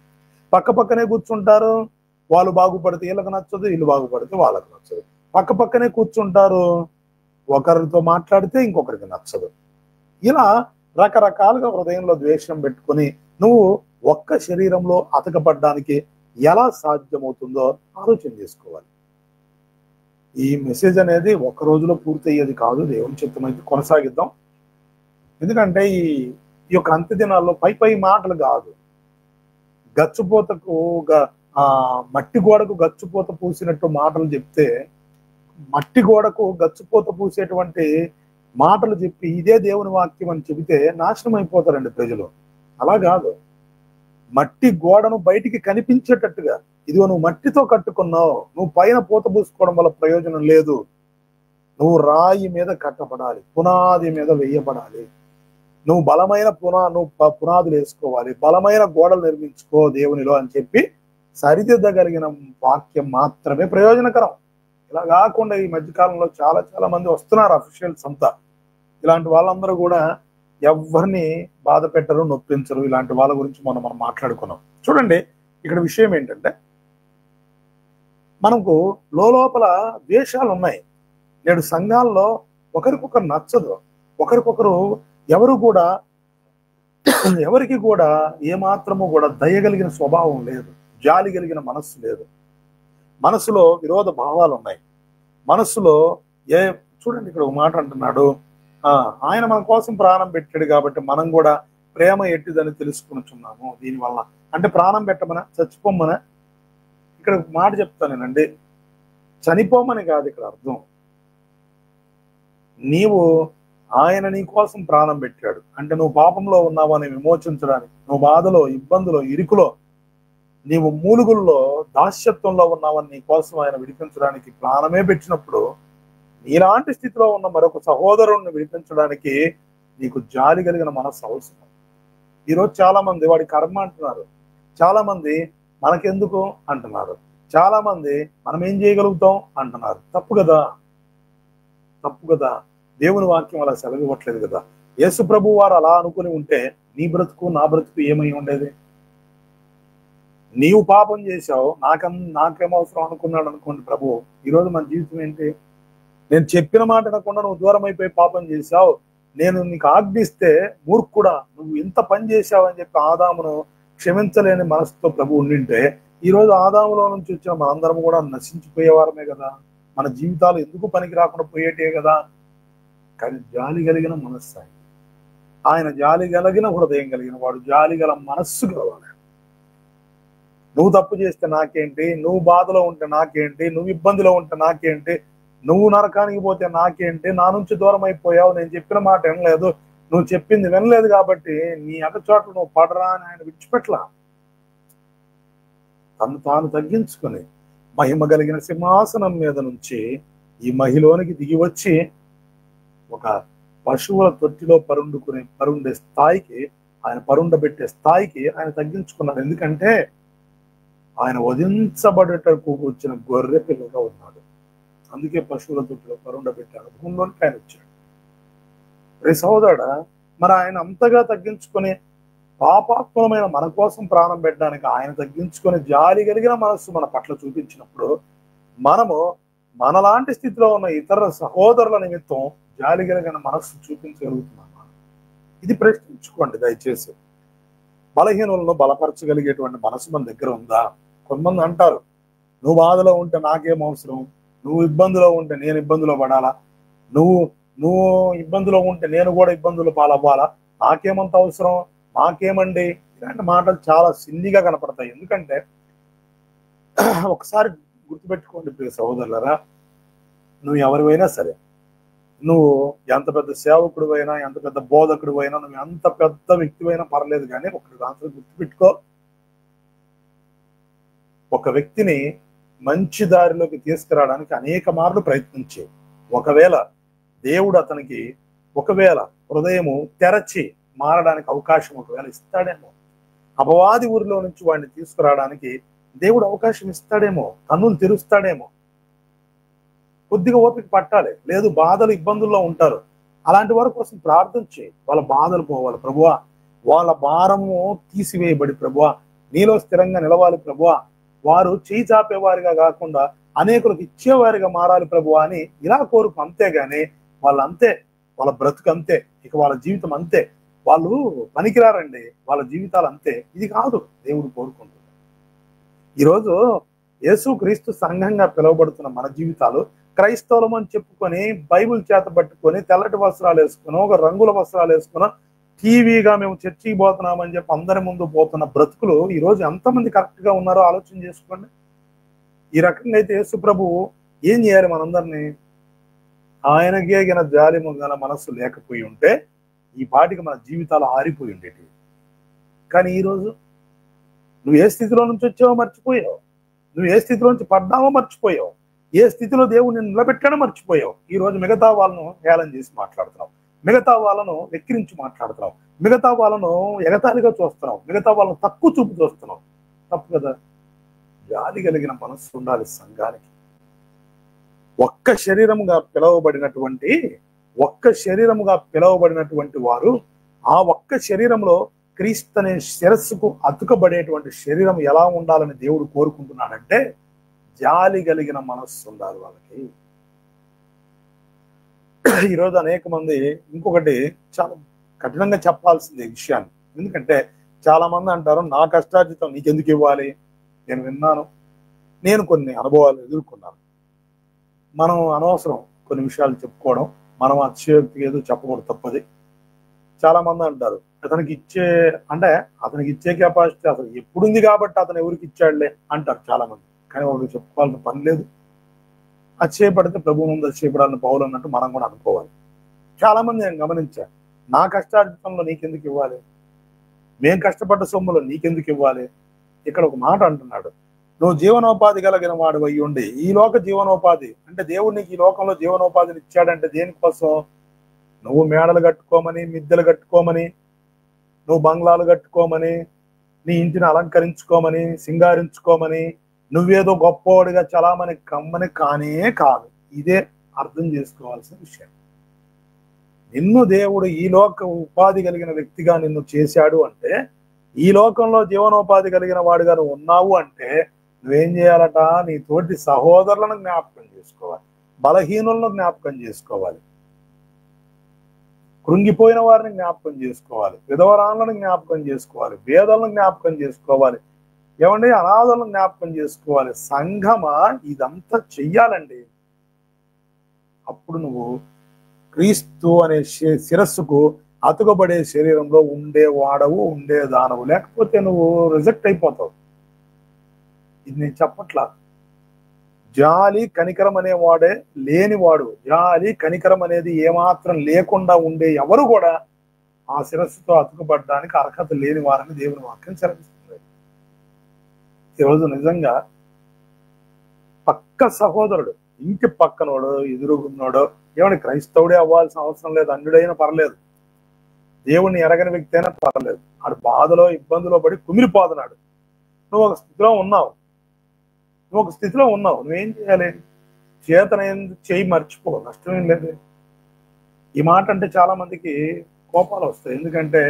పక్క పక్కనే కూర్చుంటారు, వాళ్ళు బాగుపడితే వీళ్ళకి నచ్చదు, వీళ్ళు బాగుపడితే వాళ్ళకి నచ్చదు. పక్క పక్కనే కూర్చుంటారు, ఒకరితో మాట్లాడితే ఇంకొకరికి నచ్చదు. ఇలా రకరకాలుగా హృదయంలో ద్వేషం పెట్టుకుని నువ్వు ఒక్క శరీరంలో అతకపడడానికి ఎలా సాధ్యమవుతుందో ఆలోచన చేసుకోవాలి. ఈ మెసేజ్ అనేది ఒక్క రోజులో పూర్తయ్యేది కాదు, దేవుని చిత్తమైతే కొనసాగిద్దాం. ఎందుకంటే ఈ యొక్క అంత్య దినాల్లో పై మాటలు కాదు, గచ్చుపోతకు మట్టి గోడకు గచ్చుపోత పూసినట్టు మాటలు చెప్తే, మట్టి గోడకు గచ్చుపోత పూసేటువంటి మాటలు చెప్పి ఇదే దేవుని వాక్యం అని చెబితే నాశనం అయిపోతారండి ప్రజలు. అలా కాదు, మట్టి గోడను బయటికి కనిపించేటట్టుగా, ఇదిగో నువ్వు మట్టితో కట్టుకున్నావు, నువ్వు పైన పూత పూసుకోవడం వల్ల ప్రయోజనం లేదు, నువ్వు రాయి మీద కట్టబడాలి, పునాది మీద వేయబడాలి, నువ్వు బలమైన పునాదులు వేసుకోవాలి, బలమైన గోడలు నిర్మించుకో దేవునిలో అని చెప్పి సరిదిద్దగలిగిన వాక్యం మాత్రమే ప్రయోజనకరం. ఇలా కాకుండా ఈ మధ్యకాలంలో చాలా చాలా మంది వస్తున్నారు అఫీషియల్స్ అంతా. ఇలాంటి వాళ్ళందరూ కూడా ఎవరిని బాధ పెట్టరు, నొప్పించరు. ఇలాంటి వాళ్ళ గురించి మనం మాట్లాడుకున్నాం. చూడండి, ఇక్కడ విషయం ఏంటంటే మనకు లోపల ద్వేషాలు ఉన్నాయి. నేడు సంఘాల్లో ఒకరికొకరు నచ్చదు, ఒకరికొకరు ఎవరికి కూడా ఏమాత్రము కూడా దయగలిగిన స్వభావం లేదు, జాలి కలిగిన మనస్సు లేదు, మనసులో విరోధ భావాలు ఉన్నాయి. మనసులో చూడండి, ఇక్కడ ఒక మాట అంటున్నాడు, ఆయన మన కోసం ప్రాణం పెట్టాడు కాబట్టి మనం కూడా ప్రేమ ఎట్టిదని తెలుసుకునిచున్నాము. దీనివల్ల అంటే ప్రాణం పెట్టమనా, చచ్చిపోమనా? ఇక్కడ ఒక మాట చెప్తానేనండి, చనిపోమని కాదు ఇక్కడ అర్థం. నీవు ఆయన నీ కోసం ప్రాణం పెట్టాడు అంటే నువ్వు పాపంలో ఉన్నావని విమోచించడానికి, నువ్వు బాధలో, ఇబ్బందులో, ఇరుకులో, నీవు మూలుగుల్లో, దాస్యత్వంలో ఉన్నావని నీ కోసం ఆయన విడిపించడానికి ప్రాణమే పెట్టినప్పుడు, నీలాంటి స్థితిలో ఉన్న మరొక సహోదరుణ్ణి విడిపించడానికి నీకు జాలి కలిగిన మనస్సు అవసరం. ఈరోజు చాలా మంది వాడి కర్మ అంటున్నారు, చాలా మంది మనకెందుకు అంటున్నారు, చాలా మంది మనం ఏం చేయగలుగుతాం అంటున్నారు. తప్పు కదా, తప్పు కదా. దేవుని వాక్యం అలా సెలవు ఇవ్వట్లేదు కదా. యేసు ప్రభు వారు అలా అనుకుని ఉంటే నీ బ్రతుకు నా బ్రతుకు ఏమై ఉండేది? నీవు పాపం చేశావు, నాకేమవసరం అనుకున్నాడు అనుకోండి ప్రభు. ఈరోజు మన జీవితం ఏంటి? నేను చెప్పిన మాట అనకుండా నువ్వు దూరం అయిపోయి పాపం చేశావు, నేను నీకు ఆజ్ఞిస్తే మూర్ఖుడా నువ్వు ఇంత పని చేశావు అని చెప్పి ఆదామును క్షమించలేని మనసుతో ప్రభు ఉండింటే, ఈరోజు ఆదాములో నుంచి వచ్చిన మనందరం కూడా నశించిపోయేవారమే కదా. మన జీవితాలు ఎందుకు పనికి రాకుండా పోయేటే కదా. కానీ జాలి కలిగిన మనస్సు ఆయన జాలి కలిగిన హృదయం కలిగిన వాడు, జాలి గల మనస్సు గలవాడు. నువ్వు తప్పు చేస్తే నాకేంటి, నువ్వు బాధలో ఉంటే నాకేంటి, నువ్వు ఇబ్బందిలో ఉంటే నాకేంటి, నువ్వు నరకానికి పోతే నాకేంటి, నా నుంచి దూరం అయిపోయావు, నేను చెప్పిన మాట వినలేదు, నువ్వు చెప్పింది వినలేదు కాబట్టి నీ అగచోట్ల నువ్వు పడరా అని ఆయన విడిచిపెట్టలా. తను తాను తగ్గించుకొని మహిమ కలిగిన సింహాసనం మీద నుంచి ఈ మహిలోనికి దిగి వచ్చి ఒక పశువుల తొట్టిలో పరుండే స్థాయికి, ఆయన పరుండబెట్టే స్థాయికి ఆయన తగ్గించుకున్నారు. ఎందుకంటే ఆయన వధించబడేటకు వచ్చిన గొర్రె పిల్లగా ఉన్నాడు. అందుకే పశువుల తొట్టిలో పరుండబెట్టాడు, భూమిలోనికి ఆయన వచ్చాడు. రే సహోదరుడా, మరి ఆయన అంతగా తగ్గించుకొని పాపాత్మమైన మన కోసం ప్రాణం పెట్టడానికి ఆయన తగ్గించుకొని జాలి కలిగిన మనస్సు మన పట్ల చూపించినప్పుడు మనము మనలాంటి స్థితిలో ఉన్న ఇతర సహోదరుల నిమిత్తం జాలి కలిగిన మనస్సు చూపించగలుగుతున్నామా? ఇది ప్రశ్నించుకోండి దయచేసి. బలహీనులను బలపరచగలిగేటువంటి మనసు మన దగ్గర ఉందా? కొంతమంది అంటారు, నువ్వు బాధలో ఉంటే నాకేం అవసరం, నువ్వు ఇబ్బందిలో ఉంటే నేను ఇబ్బందిలో పడాలా, నువ్వు నువ్వు ఇబ్బందిలో ఉంటే నేను కూడా ఇబ్బందులు పాలవ్వాలా, నాకేమంత అవసరం, నాకేమండి. ఇలాంటి మాటలు చాలా సిల్లిగా కనపడతాయి. ఎందుకంటే ఒకసారి గుర్తుపెట్టుకోండి ప్రియ సహోదరులరా, నువ్వు ఎవరివైనా సరే, నువ్వు ఎంత పెద్ద సేవకుడు అయినా, ఎంత పెద్ద బోధకుడు అయినా, నువ్వు ఎంత పెద్ద వ్యక్తివైనా పర్లేదు, కానీ ఒకటి మాత్రం గుర్తుపెట్టుకో, ఒక వ్యక్తిని మంచి దారిలోకి తీసుకురావడానికి అనేక మార్లు ప్రయత్నించే, ఒకవేళ దేవుడు అతనికి హృదయము తెరచి మారడానికి అవకాశం ఒకవేళ ఇస్తాడేమో, అపవాది ఊరిలో నుంచి వాడిని తీసుకురావడానికి దేవుడు అవకాశం ఇస్తాడేమో, కన్నులు తెరుస్తాడేమో. కొద్దిగా ఓపిక పట్టాలి. లేదు, బాధలు ఇబ్బందుల్లో ఉంటారు, అలాంటి వారి కోసం ప్రార్థన చేయి. వాళ్ళ బాధలు పోవాలి ప్రభువా, వాళ్ళ భారము తీసివేయబడి ప్రభువా నీలో స్థిరంగా నిలవాలి ప్రభువా, వారు చేయి చాపేవారిగా కాకుండా అనేకులకు ఇచ్చేవారిగా మారాలి ప్రభువా అని ఇలా కోరుకు. అంతేగాని వాళ్ళంతే, వాళ్ళ బ్రతుకు అంతే, ఇక వాళ్ళ జీవితం అంతే, వాళ్ళు పనికిరారండి, వాళ్ళ జీవితాలు అంతే, ఇది కాదు దేవుడు కోరుకుంటున్నాడు. ఈరోజు యేసుక్రీస్తు సంఘంగా పిలువబడుతున్న మన జీవితాలు క్రైస్తవులం అని చెప్పుకొని బైబిల్ చేత పట్టుకొని తెల్లటి వస్త్రాలు వేసుకుని, ఒక రంగుల వస్త్రాలు వేసుకుని, టీవీగా మేము చర్చికి పోతున్నామని చెప్పి అందరి ముందు పోతున్న బ్రతుకులు ఈరోజు ఎంతమంది కరెక్ట్ గా ఉన్నారో ఆలోచన చేసుకోండి. ఈ రకంగా అయితే యేసు ప్రభువు ఏం చేయాలి? మనందరినీ ఆయనకే గిన జాలి గల మనస్సు లేకపోయి ఉంటే ఈ పాటికి మన జీవితాలు ఆరిపోయి ఉండేటివి. కానీ ఈరోజు నువ్వు ఏ స్థితిలో నుంచి వచ్చావో మర్చిపోయావు, నువ్వు ఏ స్థితిలో నుంచి పడ్డావో మర్చిపోయావు, ఏ స్థితిలో దేవుడిని నిలబెట్టాడో మర్చిపోయావు. ఈ రోజు మిగతా వాళ్ళను హేళన చేసి మాట్లాడుతున్నావు, మిగతా వాళ్ళను వెక్కిరించి మాట్లాడుతున్నావు, మిగతా వాళ్ళను ఎగతాళిగా చూస్తున్నావు, మిగతా వాళ్ళను తక్కువ చూపు చూస్తున్నావు. తప్పు కదా. జాలి కలిగిన మనస్సు ఉండాలి సంఘానికి. ఒక్క శరీరముగా పిలవబడినటువంటి వారు ఆ ఒక్క శరీరంలో క్రీస్తు అనే శిరస్సుకు అతుకబడేటువంటి శరీరం ఎలా ఉండాలని దేవుడు కోరుకుంటున్నాడంటే జాలి కలిగిన మనస్సు ఉండాలి వాళ్ళకి. ఈరోజు అనేక మంది ఇంకొకటి చాలా కఠినంగా చెప్పాల్సింది ఈ విషయాన్ని. ఎందుకంటే చాలా మంది అంటారు, నా కష్టార్జితం నీకెందుకు ఇవ్వాలి. నేను విన్నాను, నేను కొన్ని అనుభవాలు ఎదుర్కొన్నాను. మనం అనవసరం కొన్ని విషయాలు చెప్పుకోవడం, మనం అతిశయోక్తిగా ఏదో చెప్పకూడదు, తప్పది. చాలా మంది అంటారు, అతనికి ఇచ్చే కెపాసిటీ అసలు ఎప్పుడుంది కాబట్టి అతను ఎవరికి ఇచ్చాడులే అంటారు చాలా మంది. కానీ వాళ్ళు చెప్పుకోవాల్సిన పని లేదు. అతిశయపడితే ప్రభు ముందు అతిశయపడాలని పౌలు అన్నట్టు మనం కూడా అనుకోవాలి. చాలా మంది నేను గమనించాను, నా కష్టార్జితంలో నీకెందుకు ఇవ్వాలి, మేం కష్టపడ్డ సొమ్ములో నీకెందుకు ఇవ్వాలి. ఇక్కడ ఒక మాట అంటున్నాడు, నువ్వు జీవనోపాధి కలిగిన వాడు అయ్యి ఉండి ఈ లోక జీవనోపాధి అంటే దేవుడు నీకు ఈ లోకంలో జీవనోపాధిని ఇచ్చాడంటే దేనికోసం? నువ్వు మేడలు కట్టుకోమని, మిద్దెలు కట్టుకోమని, నువ్వు బంగ్లాలు కట్టుకోమని, నీ ఇంటిని అలంకరించుకోమని, సింగారించుకోమని, నువ్వేదో గొప్పవాడిగా చలామని కమ్మని కానే కాదు. ఇదే అర్థం చేసుకోవాల్సిన విషయం. నిన్ను దేవుడు ఈ లోక ఉపాధి కలిగిన వ్యక్తిగా నిన్ను చేశాడు అంటే, ఈ లోకంలో జీవనోపాధి కలిగిన వాడుగా నువ్వు ఉన్నావు అంటే నువ్వేం చేయాలట? నీ తోటి సహోదరులను జ్ఞాపకం చేసుకోవాలి, బలహీనులను జ్ఞాపకం చేసుకోవాలి, కృంగిపోయిన వారిని జ్ఞాపకం చేసుకోవాలి, విధవరాలను జ్ఞాపకం చేసుకోవాలి, వేదలను జ్ఞాపకం చేసుకోవాలి, ఏమండి అనాథలను జ్ఞాపకం చేసుకోవాలి. సంఘమా ఇదంతా చెయ్యాలండి. అప్పుడు నువ్వు క్రీస్తు అనే శిరస్సుకు అతుకబడే శరీరంలో ఉండే దానవు. లేకపోతే నువ్వు రిజెక్ట్ అయిపోతావు. ఇది నేను చెప్పట్లా. జాలి కనికరం అనేవాడే లేనివాడు, జాలి కనికరం అనేది ఏమాత్రం లేకుండా ఉండే ఎవరు కూడా ఆ శిరస్సుతో అతుకబడడానికి అర్హత లేని వారని దేవుని వాక్యం సెలవిస్తుంది. ఈరోజు నిజంగా పక్క సహోదరుడు, ఇంటి పక్కనోడు, ఎదురుగున్నాడో, ఏమని క్రైస్తవుడే అవ్వాల్సిన అవసరం లేదు, అన్యుడైనా పర్లేదు, దేవుణ్ణి ఎరగని వ్యక్తి అయినా పర్లేదు, ఆడు బాధలో ఇబ్బందులో పడి కుమిలిపోతున్నాడు, నువ్వు ఒక స్థితిలో ఉన్నావు, నువ్వు ఒక స్థితిలో ఉన్నావు, నువ్వేం చేయాలి? చేతనైన చేయి మర్చిపో, నష్టం ఏం లేదు. ఈ మాట అంటే చాలా మందికి కోపాలు వస్తాయి. ఎందుకంటే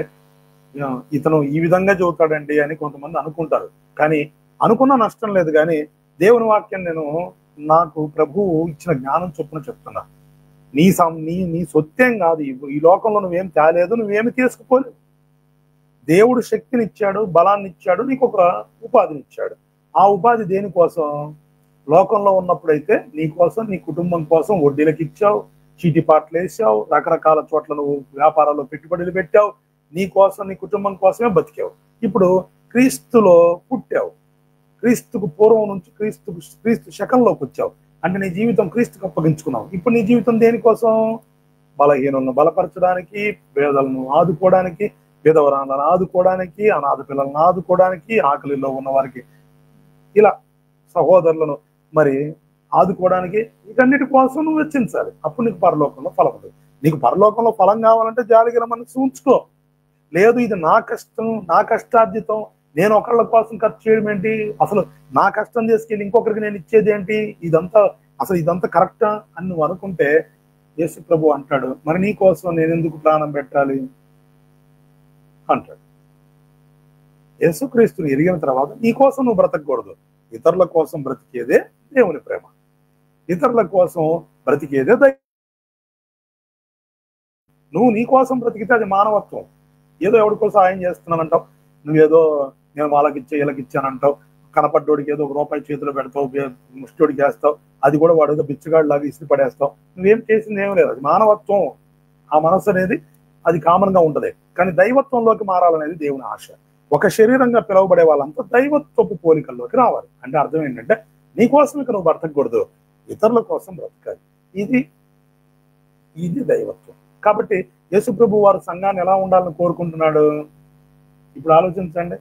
ఇతను ఈ విధంగా చెబుతాడండి అని కొంతమంది అనుకుంటారు. కానీ అనుకున్న నష్టం లేదు. కానీ దేవుని వాక్యం నేను నాకు ప్రభువు ఇచ్చిన జ్ఞానం చొప్పున చెప్తున్నా. నీ నీ సొత్తేం కాదు. ఈ లోకంలో నువ్వేం తేలేదు, నువ్వేమి తీసుకుపోలేవు. దేవుడు శక్తిని ఇచ్చాడు, బలాన్ని ఇచ్చాడు, నీకు ఒక ఉపాధిని ఇచ్చాడు. ఆ ఉపాధి దేనికోసం? లోకంలో ఉన్నప్పుడైతే నీ కోసం, నీ కుటుంబం కోసం వడ్డీలకు ఇచ్చావు, చీటీ పాటలు వేసావు, రకరకాల చోట్ల నువ్వు వ్యాపారాల్లో పెట్టుబడులు పెట్టావు, నీ కోసం, నీ కుటుంబం కోసమే బతికావు. ఇప్పుడు క్రీస్తులో పుట్టావు, క్రీస్తుకు పూర్వం నుంచి క్రీస్తు శకంలోకి వచ్చావు. అంటే నీ జీవితం క్రీస్తుకు అప్పగించుకున్నావు. ఇప్పుడు నీ జీవితం దేనికోసం? బలహీనులను బలపరచడానికి, పేదలను ఆదుకోవడానికి, విధవరాలను ఆదుకోవడానికి, అనాథ పిల్లలను ఆదుకోవడానికి, ఆకలిలో ఉన్న వారికి ఇలా సహోదరులను మరి ఆదుకోవడానికి, వీటన్నిటి కోసం నువ్వు వెచ్చించాలి. అప్పుడు నీకు పరలోకంలో ఫలం ఉంటుంది. నీకు పరలోకంలో ఫలం కావాలంటే జాలిగల మనసు ఉంచుకో. లేదు ఇది నా కష్టం, నా కష్టార్జితం, నేను ఒకళ్ళ కోసం ఖర్చు చేయడం ఏంటి, అసలు నా కష్టం చేసుకెళ్ళి ఇంకొకరికి నేను ఇచ్చేది ఏంటి, ఇదంతా కరెక్టా అని నువ్వు అనుకుంటే యేసు ప్రభు అంటాడు, మరి నీ కోసం నేను ఎందుకు ప్రాణం పెట్టాలి అంటాడు. యేసుక్రీస్తుని ఎరిగిన తర్వాత నీ కోసం నువ్వు బ్రతకూడదు. ఇతరుల కోసం బ్రతికేదే దేవుని ప్రేమ, ఇతరుల కోసం బ్రతికేదే నువ్వు నీ కోసం బ్రతికితే అది మానవత్వం. ఏదో ఎవరికో సాయం చేస్తున్నానంటావు, నువ్వేదో నేను వాళ్ళకిచ్చే వీళ్ళకిచ్చానంటావు, కనపడ్డోడికి ఏదో 1 రూపాయి చేతిలో పెడతావు, ముష్టోడికి వేస్తావు, అది కూడా వాడు ఏదో బిచ్చగాడు లాగా ఇసిరి పడేస్తావు. నువ్వేం చేసింది ఏం లేదు, అది మానవత్వం. ఆ మనసు అనేది అది కామన్ గా ఉంటది. కానీ దైవత్వంలోకి మారాలనేది దేవుని ఆశ. ఒక శరీరంగా పిలువబడే వాళ్ళంతా దైవత్వపు పోలికల్లోకి రావాలి. అంటే అర్థం ఏంటంటే నీ కోసం ఇక నువ్వు బ్రతకూడదు, ఇతరుల కోసం బ్రతకాలి. ఇది దైవత్వం. కాబట్టి యేసు ప్రభు వారు సంఘాన్ని ఎలా ఉండాలని కోరుకుంటున్నాడు? ఇప్పుడు ఆలోచించండి.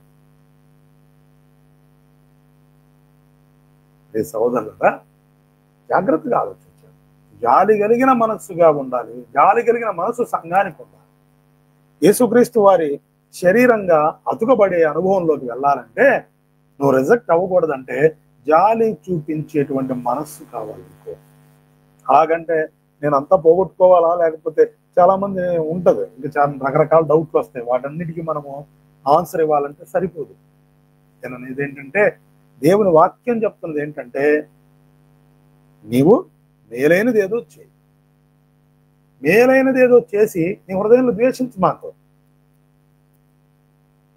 సోదరులారా, జాగ్రత్తగా ఆలోచించాలి. జాలి కలిగిన మనస్సుగా ఉండాలి. జాలి కలిగిన మనసు సంఘానికి ఉండాలి. యేసుక్రీస్తు వారి శరీరంగా అతుకబడే అనుభవంలోకి వెళ్ళాలంటే నువ్వు రిజెక్ట్ అవ్వకూడదంటే జాలి చూపించేటువంటి మనస్సు కావాలి నీకు. అలాగంటే నేను అంతా పోగొట్టుకోవాలా, లేకపోతే చాలా మంది ఉంటది, ఇంకా చాలా రకరకాల డౌట్లు వస్తాయి. వాటన్నిటికీ మనము ఆన్సర్ ఇవ్వాలంటే సరిపోదు. నేను అనేది ఏంటంటే దేవుని వాక్యం చెప్తున్నది ఏంటంటే నీవు మేలైనది ఏదో చేయి, మేలైనది ఏదో చేసి నీ హృదయంలో ద్వేషించి మాకు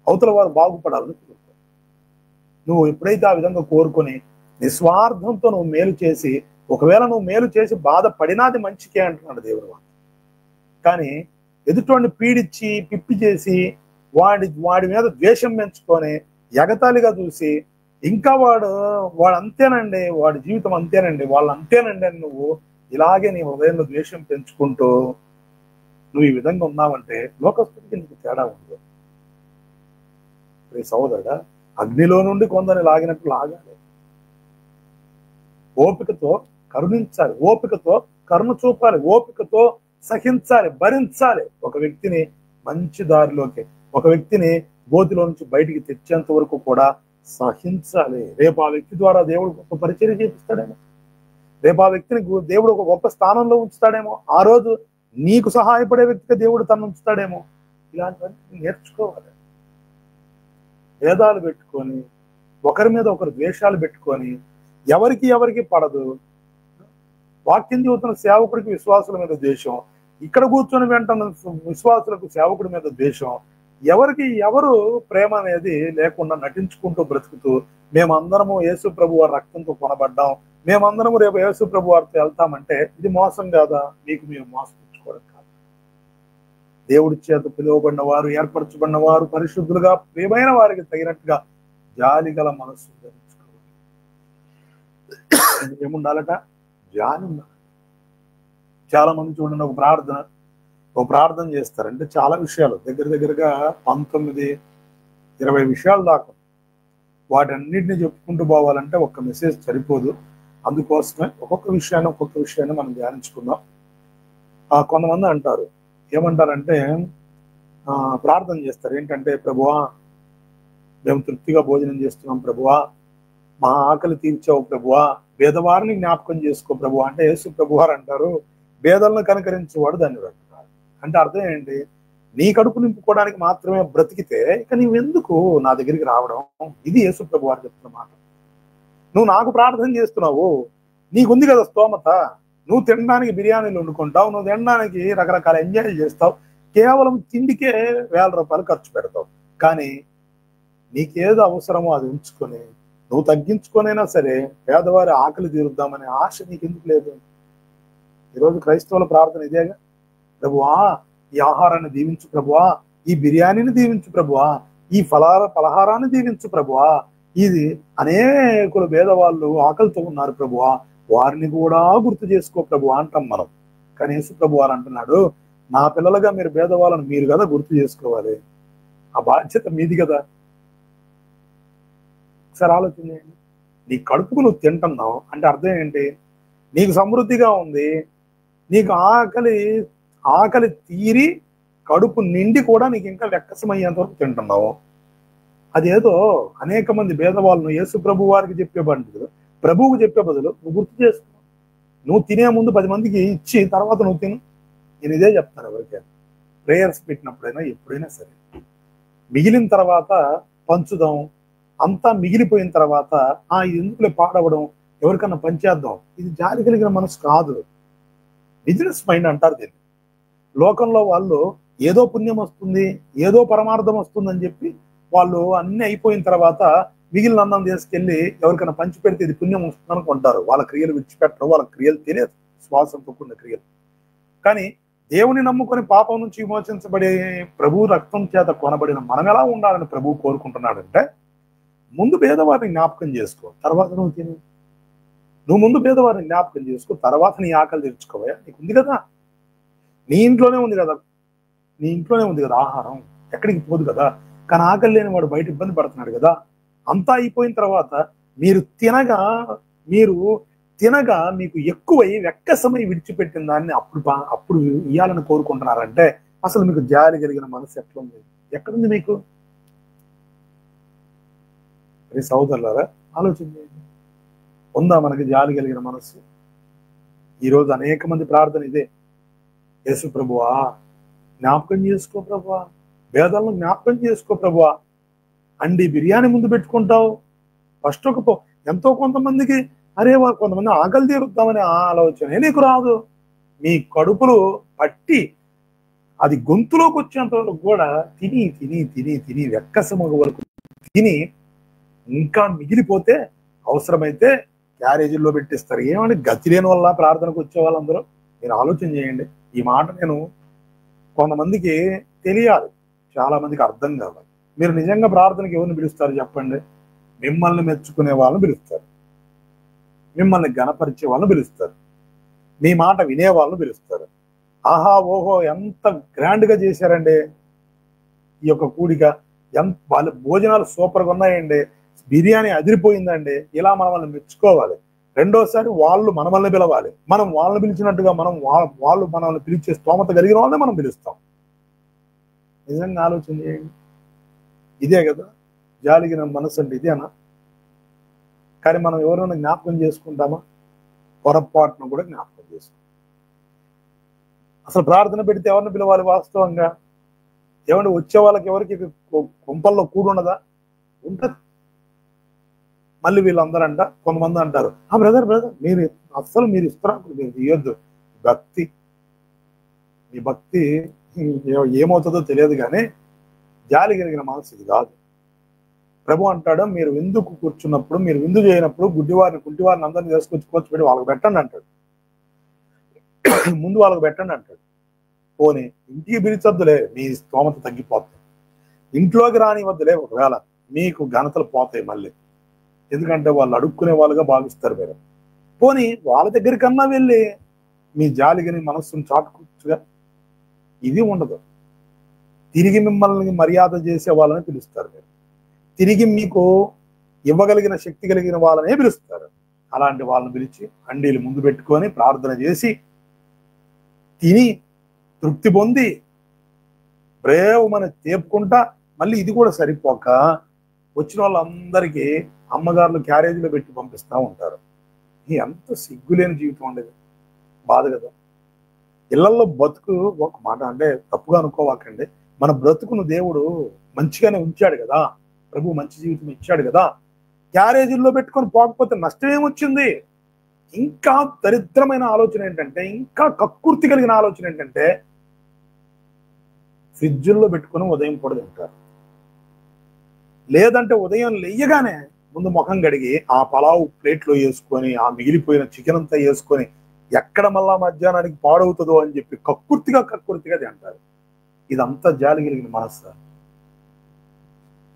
అవతల వారు బాగుపడాలని కోరుకో. నువ్వు ఎప్పుడైతే ఆ విధంగా కోరుకొని నిస్వార్థంతో నువ్వు మేలు చేసి, ఒకవేళ నువ్వు మేలు చేసి బాధపడినాది మంచికే అంటున్నాడు దేవుడు. కానీ ఎదుటివాడిని పీడించి పిప్పి చేసి వాడి మీద ద్వేషం పెంచుకొని ఎగతాళిగా చూసి ఇంకా వాడు అంతేనండి, వాడి జీవితం అంతేనండి, వాళ్ళు అంతేనండి అని నువ్వు ఇలాగే నీ హృదయంలో ద్వేషం పెంచుకుంటూ నువ్వు ఈ విధంగా ఉన్నావంటే లోకస్తుడికి నీకు తేడా ఉండదు. సోదరుడా, అగ్నిలో నుండి కొందరిని లాగినట్టు లాగాలి. ఓపికతో కరుణించాలి, ఓపికతో కరుణ చూపాలి, ఓపికతో సహించాలి, భరించాలి. ఒక వ్యక్తిని మంచి దారిలోకి, ఒక వ్యక్తిని గోతిలో నుంచి బయటికి తెచ్చేంత వరకు కూడా సహించాలి. రేపు ఆ వ్యక్తి ద్వారా దేవుడు గొప్ప పరిచర్య చేపిస్తాడేమో, రేపు ఆ వ్యక్తిని దేవుడు ఒక గొప్ప స్థానంలో ఉంచుతాడేమో, ఆ రోజు నీకు సహాయపడే వ్యక్తిగా దేవుడు తను ఉంచుతాడేమో. ఇలాంటివన్నీ నేర్చుకోవాలి. భేదాలు పెట్టుకొని, ఒకరి మీద ఒకరు ద్వేషాలు పెట్టుకొని ఎవరికి పడదు. వాక్యం చెబుతున్న సేవకుడికి విశ్వాసుల మీద ద్వేషం, ఇక్కడ కూర్చొని వెంటనే విశ్వాసులకు సేవకుడి మీద ద్వేషం. ఎవరు ప్రేమ అనేది లేకుండా నటించుకుంటూ బ్రతుకుతూ మేమందరము యేసు ప్రభు వారి రక్తంతో కొనబడ్డాం, మేమందరము రేపు యేసు ప్రభు వారితో వెళ్తామంటే ఇది మోసం కాదా? మీకు మీరు మోసపుచ్చుకోవడం కాదు. దేవుడి చేత పిలువబడిన వారు, ఏర్పరచబడిన వారు, పరిశుద్ధులుగా ప్రియమైన వారికి తగినట్టుగా జాలి గల మనస్సు ధరించుకోవాలి. ఏముండాలట? జాలి ఉండాలి. చాలా మంది చూడండి, ఒక ప్రార్థన చేస్తారంటే చాలా విషయాలు, దగ్గరగా 19-20 విషయాలు దాకా, వాటన్నిటిని చెప్పుకుంటూ పోవాలంటే ఒక్క మెసేజ్ సరిపోదు. అందుకోసమే ఒక్కొక్క విషయాన్ని మనం ధ్యానించుకుందాం. కొంతమంది అంటారు, ఏమంటారంటే ప్రార్థన చేస్తారు ఏంటంటే, ప్రభువా మేము తృప్తిగా భోజనం చేస్తున్నాం ప్రభువా, మా ఆకలి తీర్చావు ప్రభువా, పేదవారిని జ్ఞాపకం చేసుకో ప్రభువా అంటే యేసు ప్రభువారు అంటారు, పేదలను కనుకరించేవాడు ధన్యుడు అంటున్నారు. అంటే అర్థం ఏంటి? నీ కడుపు నింపుకోవడానికి మాత్రమే బ్రతికితే ఇక నీవెందుకు నా దగ్గరికి రావడం? ఇది యేసు ప్రభువారు చెప్తున్న మాట. నువ్వు నాకు ప్రార్థన చేస్తున్నావు, నీకుంది కదా స్తోమత, నువ్వు తినడానికి బిర్యానీలు వండుకుంటావు, నువ్వు తినడానికి రకరకాల ఎంజాయ్ చేస్తావు, కేవలం తిండికే 1000 రూపాయలు ఖర్చు పెడతావు. కానీ నీకేదో అవసరమో అది ఉంచుకొని నువ్వు తగ్గించుకొనైనా సరే పేదవారి ఆకలి తీరుద్దామనే ఆశ నీకెందుకు లేదు? ఈరోజు క్రైస్తవుల ప్రార్థన ఇదేగా, ప్రభువా ఈ ఆహారాన్ని దీవించు ప్రభువా, ఈ బిర్యానీని దీవించు ప్రభువా, ఈ పలహారాన్ని దీవించు ప్రభువా, ఇది అనేకులు పేదవాళ్ళు ఆకలితో ఉన్నారు ప్రభువా, వారిని కూడా గుర్తు చేసుకో ప్రభువా అంటాం మనం. కానీ యేసు ప్రభు వారు అంటున్నాడు, నా పిల్లలుగా మీరు పేదవాళ్ళని మీరు కదా గుర్తు చేసుకోవాలి, ఆ బాధ్యత మీది కదా. ఒకసారి ఆలోచన చేయండి. నీ కడుపుకు నువ్వు తింటున్నావు అంటే అర్థం ఏంటి? నీకు సమృద్ధిగా ఉంది, నీకు ఆకలి తీరి కడుపు నిండి కూడా నీకు ఇంకా వెక్కసమయ్యేంత వరకు తింటున్నావు. అదేదో అనేక మంది పేదవాళ్ళను యేసు ప్రభు వారికి చెప్పే బదులు, ప్రభువుకు చెప్పే బదులు నువ్వు గుర్తు చేసుకున్నావు. నువ్వు తినే ముందు 10 మందికి ఇచ్చి తర్వాత నువ్వు తిను. నేను ఇదే చెప్తాను ఎవరికైనా, ప్రేయర్స్ పెట్టినప్పుడైనా ఎప్పుడైనా సరే, మిగిలిన తర్వాత పంచుదాం, అంతా మిగిలిపోయిన తర్వాత ఇది ఎందుకులే పాడవడం, ఎవరికన్నా పంచేద్దాం, ఇది జాలి కలిగిన మనసు కాదు. బిజినెస్ మైండ్ అంటారు దీన్ని. లోకంలో వాళ్ళు ఏదో పుణ్యం వస్తుంది, ఏదో పరమార్థం వస్తుందని చెప్పి వాళ్ళు అన్ని అయిపోయిన తర్వాత మిగిలిన అన్నం తీసుకెళ్లి ఎవరికైనా పంచి పెడితే ఇది పుణ్యం వస్తుంది అనుకుంటారు. వాళ్ళ క్రియలు విడిచిపెట్టరు, వాళ్ళ క్రియలు తెలియదు, శ్వాసంతో కూడిన క్రియలు. కానీ దేవుని నమ్ముకొని పాపం నుంచి విమోచించబడే ప్రభు రక్తం చేత కొనబడిన మనం ఎలా ఉండాలని ప్రభువు కోరుకుంటున్నాడంటే, ముందు పేదవారిని జ్ఞాపకం చేసుకో, తర్వాత నువ్వు తిను. నువ్వు ముందు పేదవారిని జ్ఞాపకం చేసుకో, తర్వాత నీ ఆకలి తెచ్చుకోవా. నీకు ఉంది కదా, నీ ఇంట్లోనే ఉంది కదా ఆహారం, ఎక్కడికి పోదు కదా. కానీ ఆకలి లేని వాడు బయట ఇబ్బంది పడుతున్నాడు కదా. అంతా అయిపోయిన తర్వాత మీరు తినగా మీకు ఎక్కువై వెక్కసమై విడిచిపెట్టిన దాన్ని అప్పుడు ఇయ్యాలని కోరుకుంటున్నారంటే అసలు మీకు జాలి కలిగిన మనసు ఎట్లుంది? ఎక్కడుంది మీకు? సోదరులారా ఆలోచించండి, ఉందా మనకి జాలి కలిగిన మనసు? ఈరోజు అనేక మంది ప్రార్థన ఇదే, యేసు ప్రభువా జ్ఞాపకం చేసుకో ప్రభువా, పేదలను జ్ఞాపకం చేసుకో ప్రభువా. అండి బిర్యానీ ముందు పెట్టుకుంటావు, ఫస్ట్ ఎంతో కొంతమందికి కొంతమంది ఆకలి తీరుద్దామనే ఆలోచన నీకు రాదు. మీ కడుపులు పట్టి అది గొంతులోకి వచ్చేంత వరకు కూడా తిని తిని తిని తిని వెక్కసమగ వరకు తిని ఇంకా మిగిలిపోతే అవసరమైతే క్యారేజీల్లో పెట్టిస్తారు. ఏమని గతి లేని వల్ల ప్రార్థనకు వచ్చే వాళ్ళందరూ మీరు ఆలోచన చేయండి. ఈ మాట నేను కొంతమందికి తెలియాలి, చాలా మందికి అర్థం కావాలి. మీరు నిజంగా ప్రార్థనకి ఎవరిని పిలుస్తారు చెప్పండి? మిమ్మల్ని మెచ్చుకునే వాళ్ళని పిలుస్తారు, మిమ్మల్ని గణపరిచే వాళ్ళని పిలుస్తారు, మీ మాట వినే వాళ్ళని పిలుస్తారు. ఆహా ఓహో ఎంత గ్రాండ్ గా చేశారండి ఈ యొక్క కూడిక, వాళ్ళ భోజనాలు సూపర్గా ఉన్నాయండి, బిర్యానీ అదిరిపోయిందండి, ఇలా మనల్ని మెచ్చుకోవాలి. రెండోసారి వాళ్ళు మనల్ని పిలవాలి, మనం వాళ్ళని పిలిచినట్టుగా వాళ్ళు మనల్ని పిలిచే స్తోమత కలిగిన వాళ్ళని మనం పిలుస్తాం. నిజంగా ఆలోచన చేయండి, ఇదే కదా జాలిగిన మనసు అంటే, ఇదేనా? కానీ మనం ఎవరైనా జ్ఞాపకం చేసుకుంటామా? పొరపాటును కూడా జ్ఞాపకం చేసుకుంటాం. అసలు ప్రార్థన పెడితే ఎవరిని పిలవాలి వాస్తవంగా? ఏమంటే వచ్చే వాళ్ళకి ఎవరికి కుంపల్లో కూడున్నదా? ఉంటుంది. మళ్ళీ వీళ్ళందరంట కొంతమంది అంటారు, బ్రదర్ మీరు ఇస్తారు, మీరు ఇవ్వద్దు. భక్తి, మీ భక్తి ఏమవుతుందో తెలియదు, కానీ జాలి కలిగిన మనసు ఇది కాదు. ప్రభు అంటాడు, మీరు విందుకు కూర్చున్నప్పుడు, మీరు విందు చేయనప్పుడు కుంటివారిని అందరినీ తీసుకొచ్చి కూర్చోబెట్టి వాళ్ళకి పెట్టండి అంటాడు. ముందు వాళ్ళకి పెట్టండి అంటాడు. పోనీ ఇంటికి పిలిచొద్దులే, మీ స్తోమత తగ్గిపోతుంది. ఇంట్లోకి రానివద్దులే, ఒకవేళ మీకు ఘనతలు పోతాయి మళ్ళీ, ఎందుకంటే వాళ్ళు అడుక్కునే వాళ్ళుగా భావిస్తారు మీరు. పోనీ వాళ్ళ దగ్గరికన్నా వెళ్ళి మీ జాలిగని మనస్సును చాటుకోవచ్చుగా. ఇది ఉండదు. తిరిగి మిమ్మల్ని మర్యాద చేసే వాళ్ళని పిలుస్తారు మీరు, తిరిగి మీకు ఇవ్వగలిగిన శక్తి కలిగిన వాళ్ళనే పిలుస్తారు. అలాంటి వాళ్ళని పిలిచి అండీలు ముందు పెట్టుకొని ప్రార్థన చేసి తిని తృప్తి పొంది బ్రేవమని తేపుకుంటా, మళ్ళీ ఇది కూడా సరిపోక వచ్చిన వాళ్ళందరికీ అమ్మగారులు క్యారేజీలో పెట్టి పంపిస్తూ ఉంటారు. ఎంత సిగ్గులేని జీవితం ఉండేది, బాధ కదా. ఇళ్లలో బతుకు ఒక మాట అంటే తప్పుగా అనుకోవాకండి, మన బ్రతుకును దేవుడు మంచిగానే ఉంచాడు కదా, ప్రభు మంచి జీవితం ఇచ్చాడు కదా. క్యారేజీల్లో పెట్టుకొని పోకపోతే నష్టం ఏమొచ్చింది? ఇంకా దరిద్రమైన ఆలోచన ఏంటంటే, ఇంకా కక్కుర్తి కలిగిన ఆలోచన ఏంటంటే, ఫ్రిడ్జ్లో పెట్టుకొని ఉదయం పూట తింటారు. లేదంటే ఉదయం లేయగానే ముందు ముఖం కడిగి ఆ పలావు ప్లేట్లో వేసుకొని ఆ మిగిలిపోయిన చికెన్ అంతా వేసుకొని ఎక్కడ మళ్ళా మధ్యాహ్నానికి పాడవుతుందో అని చెప్పి కక్కుర్తిగా తింటారు. ఇదంతా జాలి కలిగిన మనస్సు.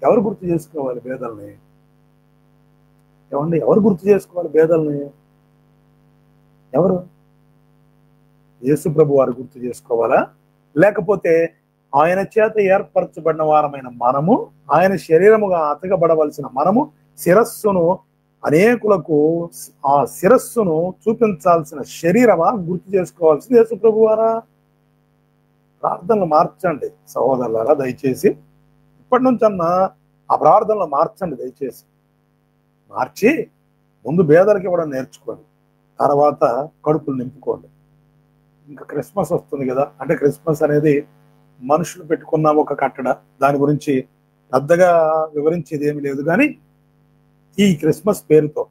ఎవరు గుర్తు చేసుకోవాలి పేదల్ని? ఏమండి, ఎవరు గుర్తు చేసుకోవాలి పేదల్ని? ఎవరు? యేసు ప్రభు వారు గుర్తు చేసుకోవాలా? లేకపోతే ఆయన చేత ఏర్పరచబడిన వారమైన మనము, ఆయన శరీరముగా అతకబడవలసిన మనము శిరస్సును అనేకులకు ఆ శిరస్సును చూపించాల్సిన శరీరమా గుర్తు చేసుకోవాల్సింది యేసు ప్రభు వారా? ప్రార్థనలు మార్చండి సహోదరులారా, దయచేసి ఇప్పటి నుంచన్నా ఆ ప్రార్థనలు మార్చండి దయచేసి. మార్చి ముందు పేదలకు ఇవ్వడం నేర్చుకోండి, తర్వాత కడుపులు నింపుకోండి. ఇంకా క్రిస్మస్ వస్తుంది కదా, అంటే క్రిస్మస్ అనేది మనుషులు పెట్టుకున్న ఒక కట్టడ, దాని గురించి పెద్దగా వివరించేది ఏమి లేదు. కానీ ఈ క్రిస్మస్ పేరుతో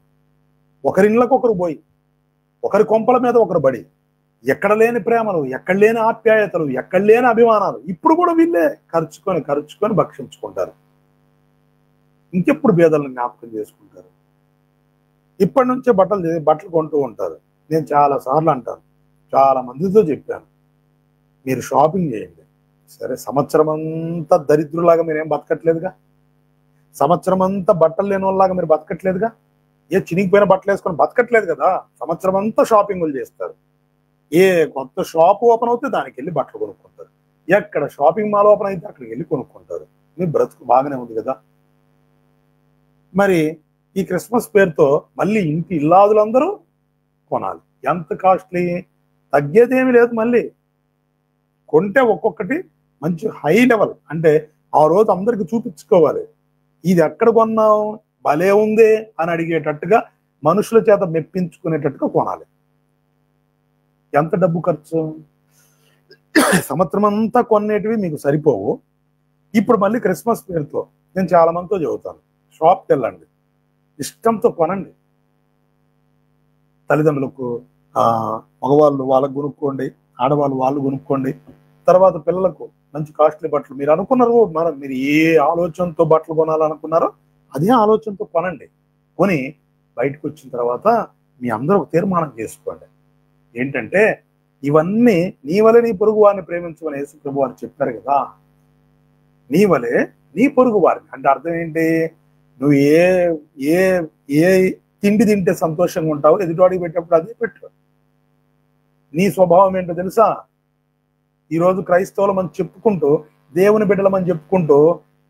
ఒకరిళ్ళకు ఒకరు పోయి, ఒకరి కొంపల మీద ఒకరు బడి, ఎక్కడ లేని ప్రేమలు, ఎక్కడ లేని ఆప్యాయతలు, ఎక్కడ లేని అభిమానాలు ఇప్పుడు కూడా వీళ్ళే ఖర్చుకొని భక్షించుకుంటారు. ఇంకెప్పుడు పేదలను జ్ఞాపకం చేసుకుంటారు? ఇప్పటి నుంచే బట్టలు కొంటూ ఉంటారు. నేను చాలా సార్లు అంటాను, చాలా మందితో చెప్పాను, మీరు షాపింగ్ చేయండి. సరే, సంవత్సరం అంతా దరిద్రులాగా మీరేం బతకట్లేదుగా, సంవత్సరం అంతా బట్టలు లేని వాళ్ళలాగా మీరు బతకట్లేదుగా, ఏ చినిగిపోయిన బట్టలు వేసుకొని బతకట్లేదు కదా. సంవత్సరం అంతా షాపింగ్లు చేస్తారు. ఏ కొత్త షాప్ ఓపెన్ అవుతే దానికి వెళ్ళి బట్టలు కొనుక్కుంటారు. ఎక్కడ షాపింగ్ మాల్ ఓపెన్ అయితే అక్కడికి వెళ్ళి కొనుక్కుంటారు. మీ బ్రతుకు బాగానే ఉంది కదా. మరి ఈ క్రిస్మస్ పేరుతో మళ్ళీ ఇంటి ఇల్లాదులందరూ కొనాలి. ఎంత కాస్ట్లీ, తగ్గేదేమీ లేదు. మళ్ళీ కొంటే ఒక్కొక్కటి మంచి హై లెవెల్, అంటే ఆ రోజు అందరికి చూపించుకోవాలి, ఇది ఎక్కడ కొన్నావు, భలే ఉంది అని అడిగేటట్టుగా, మనుషుల చేత మెప్పించుకునేటట్టుగా కొనాలి. ఎంత డబ్బు ఖర్చు? సంవత్సరం అంతా కొనేటివి మీకు సరిపోవు. ఇప్పుడు మళ్ళీ క్రిస్మస్ పేరుతో నేను చాలా మందితో చెబుతాను, షాప్కి వెళ్ళండి, ఇష్టంతో కొనండి. తల్లిదండ్రులకు మగవాళ్ళు వాళ్ళకు కొనుక్కోండి, ఆడవాళ్ళు వాళ్ళు కొనుక్కోండి. తర్వాత పిల్లలకు మంచి కాస్ట్లీ బట్టలు, మీరు అనుకున్నారు మీరు ఏ ఆలోచనతో బట్టలు కొనాలనుకున్నారో అదే ఆలోచనతో కొనండి. కొని బయటకు వచ్చిన తర్వాత మీ అందరూ ఒక తీర్మానం చేసుకోండి. ఏంటంటే, ఇవన్నీ నీ వలె నీ పొరుగు వారిని ప్రేమించమని యేసు ప్రభు వారు చెప్పారు కదా. నీ వలె నీ పొరుగు వారిని అంటే అర్థం ఏంటి? నువ్వు ఏ ఏ తిండి తింటే సంతోషంగా ఉంటావు, ఎదుటివాడికి పెట్టేప్పుడు అదే పెట్టు. నీ స్వభావం ఏంటో తెలుసా? ఈరోజు క్రైస్తవులు మనం చెప్పుకుంటూ, దేవుని బిడ్డలమని చెప్పుకుంటూ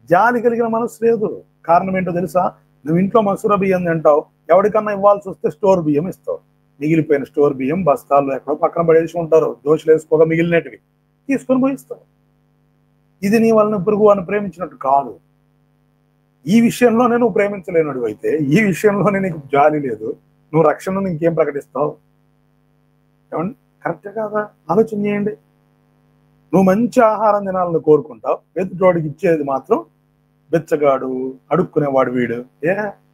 జాలి కలిగిన మనసు లేదు. కారణం ఏంటో తెలుసా? నువ్వు ఇంట్లో మసూర బియ్యం తింటావు, ఎవరికన్నా ఇవ్వాల్సి వస్తే స్టోర్ బియ్యం ఇస్తావు. మిగిలిపోయిన స్టోర్ బియ్యం బస్తాలు ఎక్కడో పక్కన పడేసి ఉంటారు, దోశలు వేసుకోగా మిగిలినటివి తీసుకొని పోయిస్తావు. ఇది నీ వలన పొరుగు వారిని ప్రేమించినట్టు కాదు. ఈ విషయంలోనే నువ్వు ప్రేమించలేనుడు అయితే, ఈ విషయంలోనే నీకు జాలి లేదు, నువ్వు రక్షణను ఇంకేం ప్రకటిస్తావు? ఏమండి, కరెక్టే కాదా? ఆలోచన చేయండి. నువ్వు మంచి ఆహారం తినాలని కోరుకుంటావు, ఎదుటోడికి ఇచ్చేది మాత్రం బెచ్చగాడు, అడుక్కునేవాడు వీడు.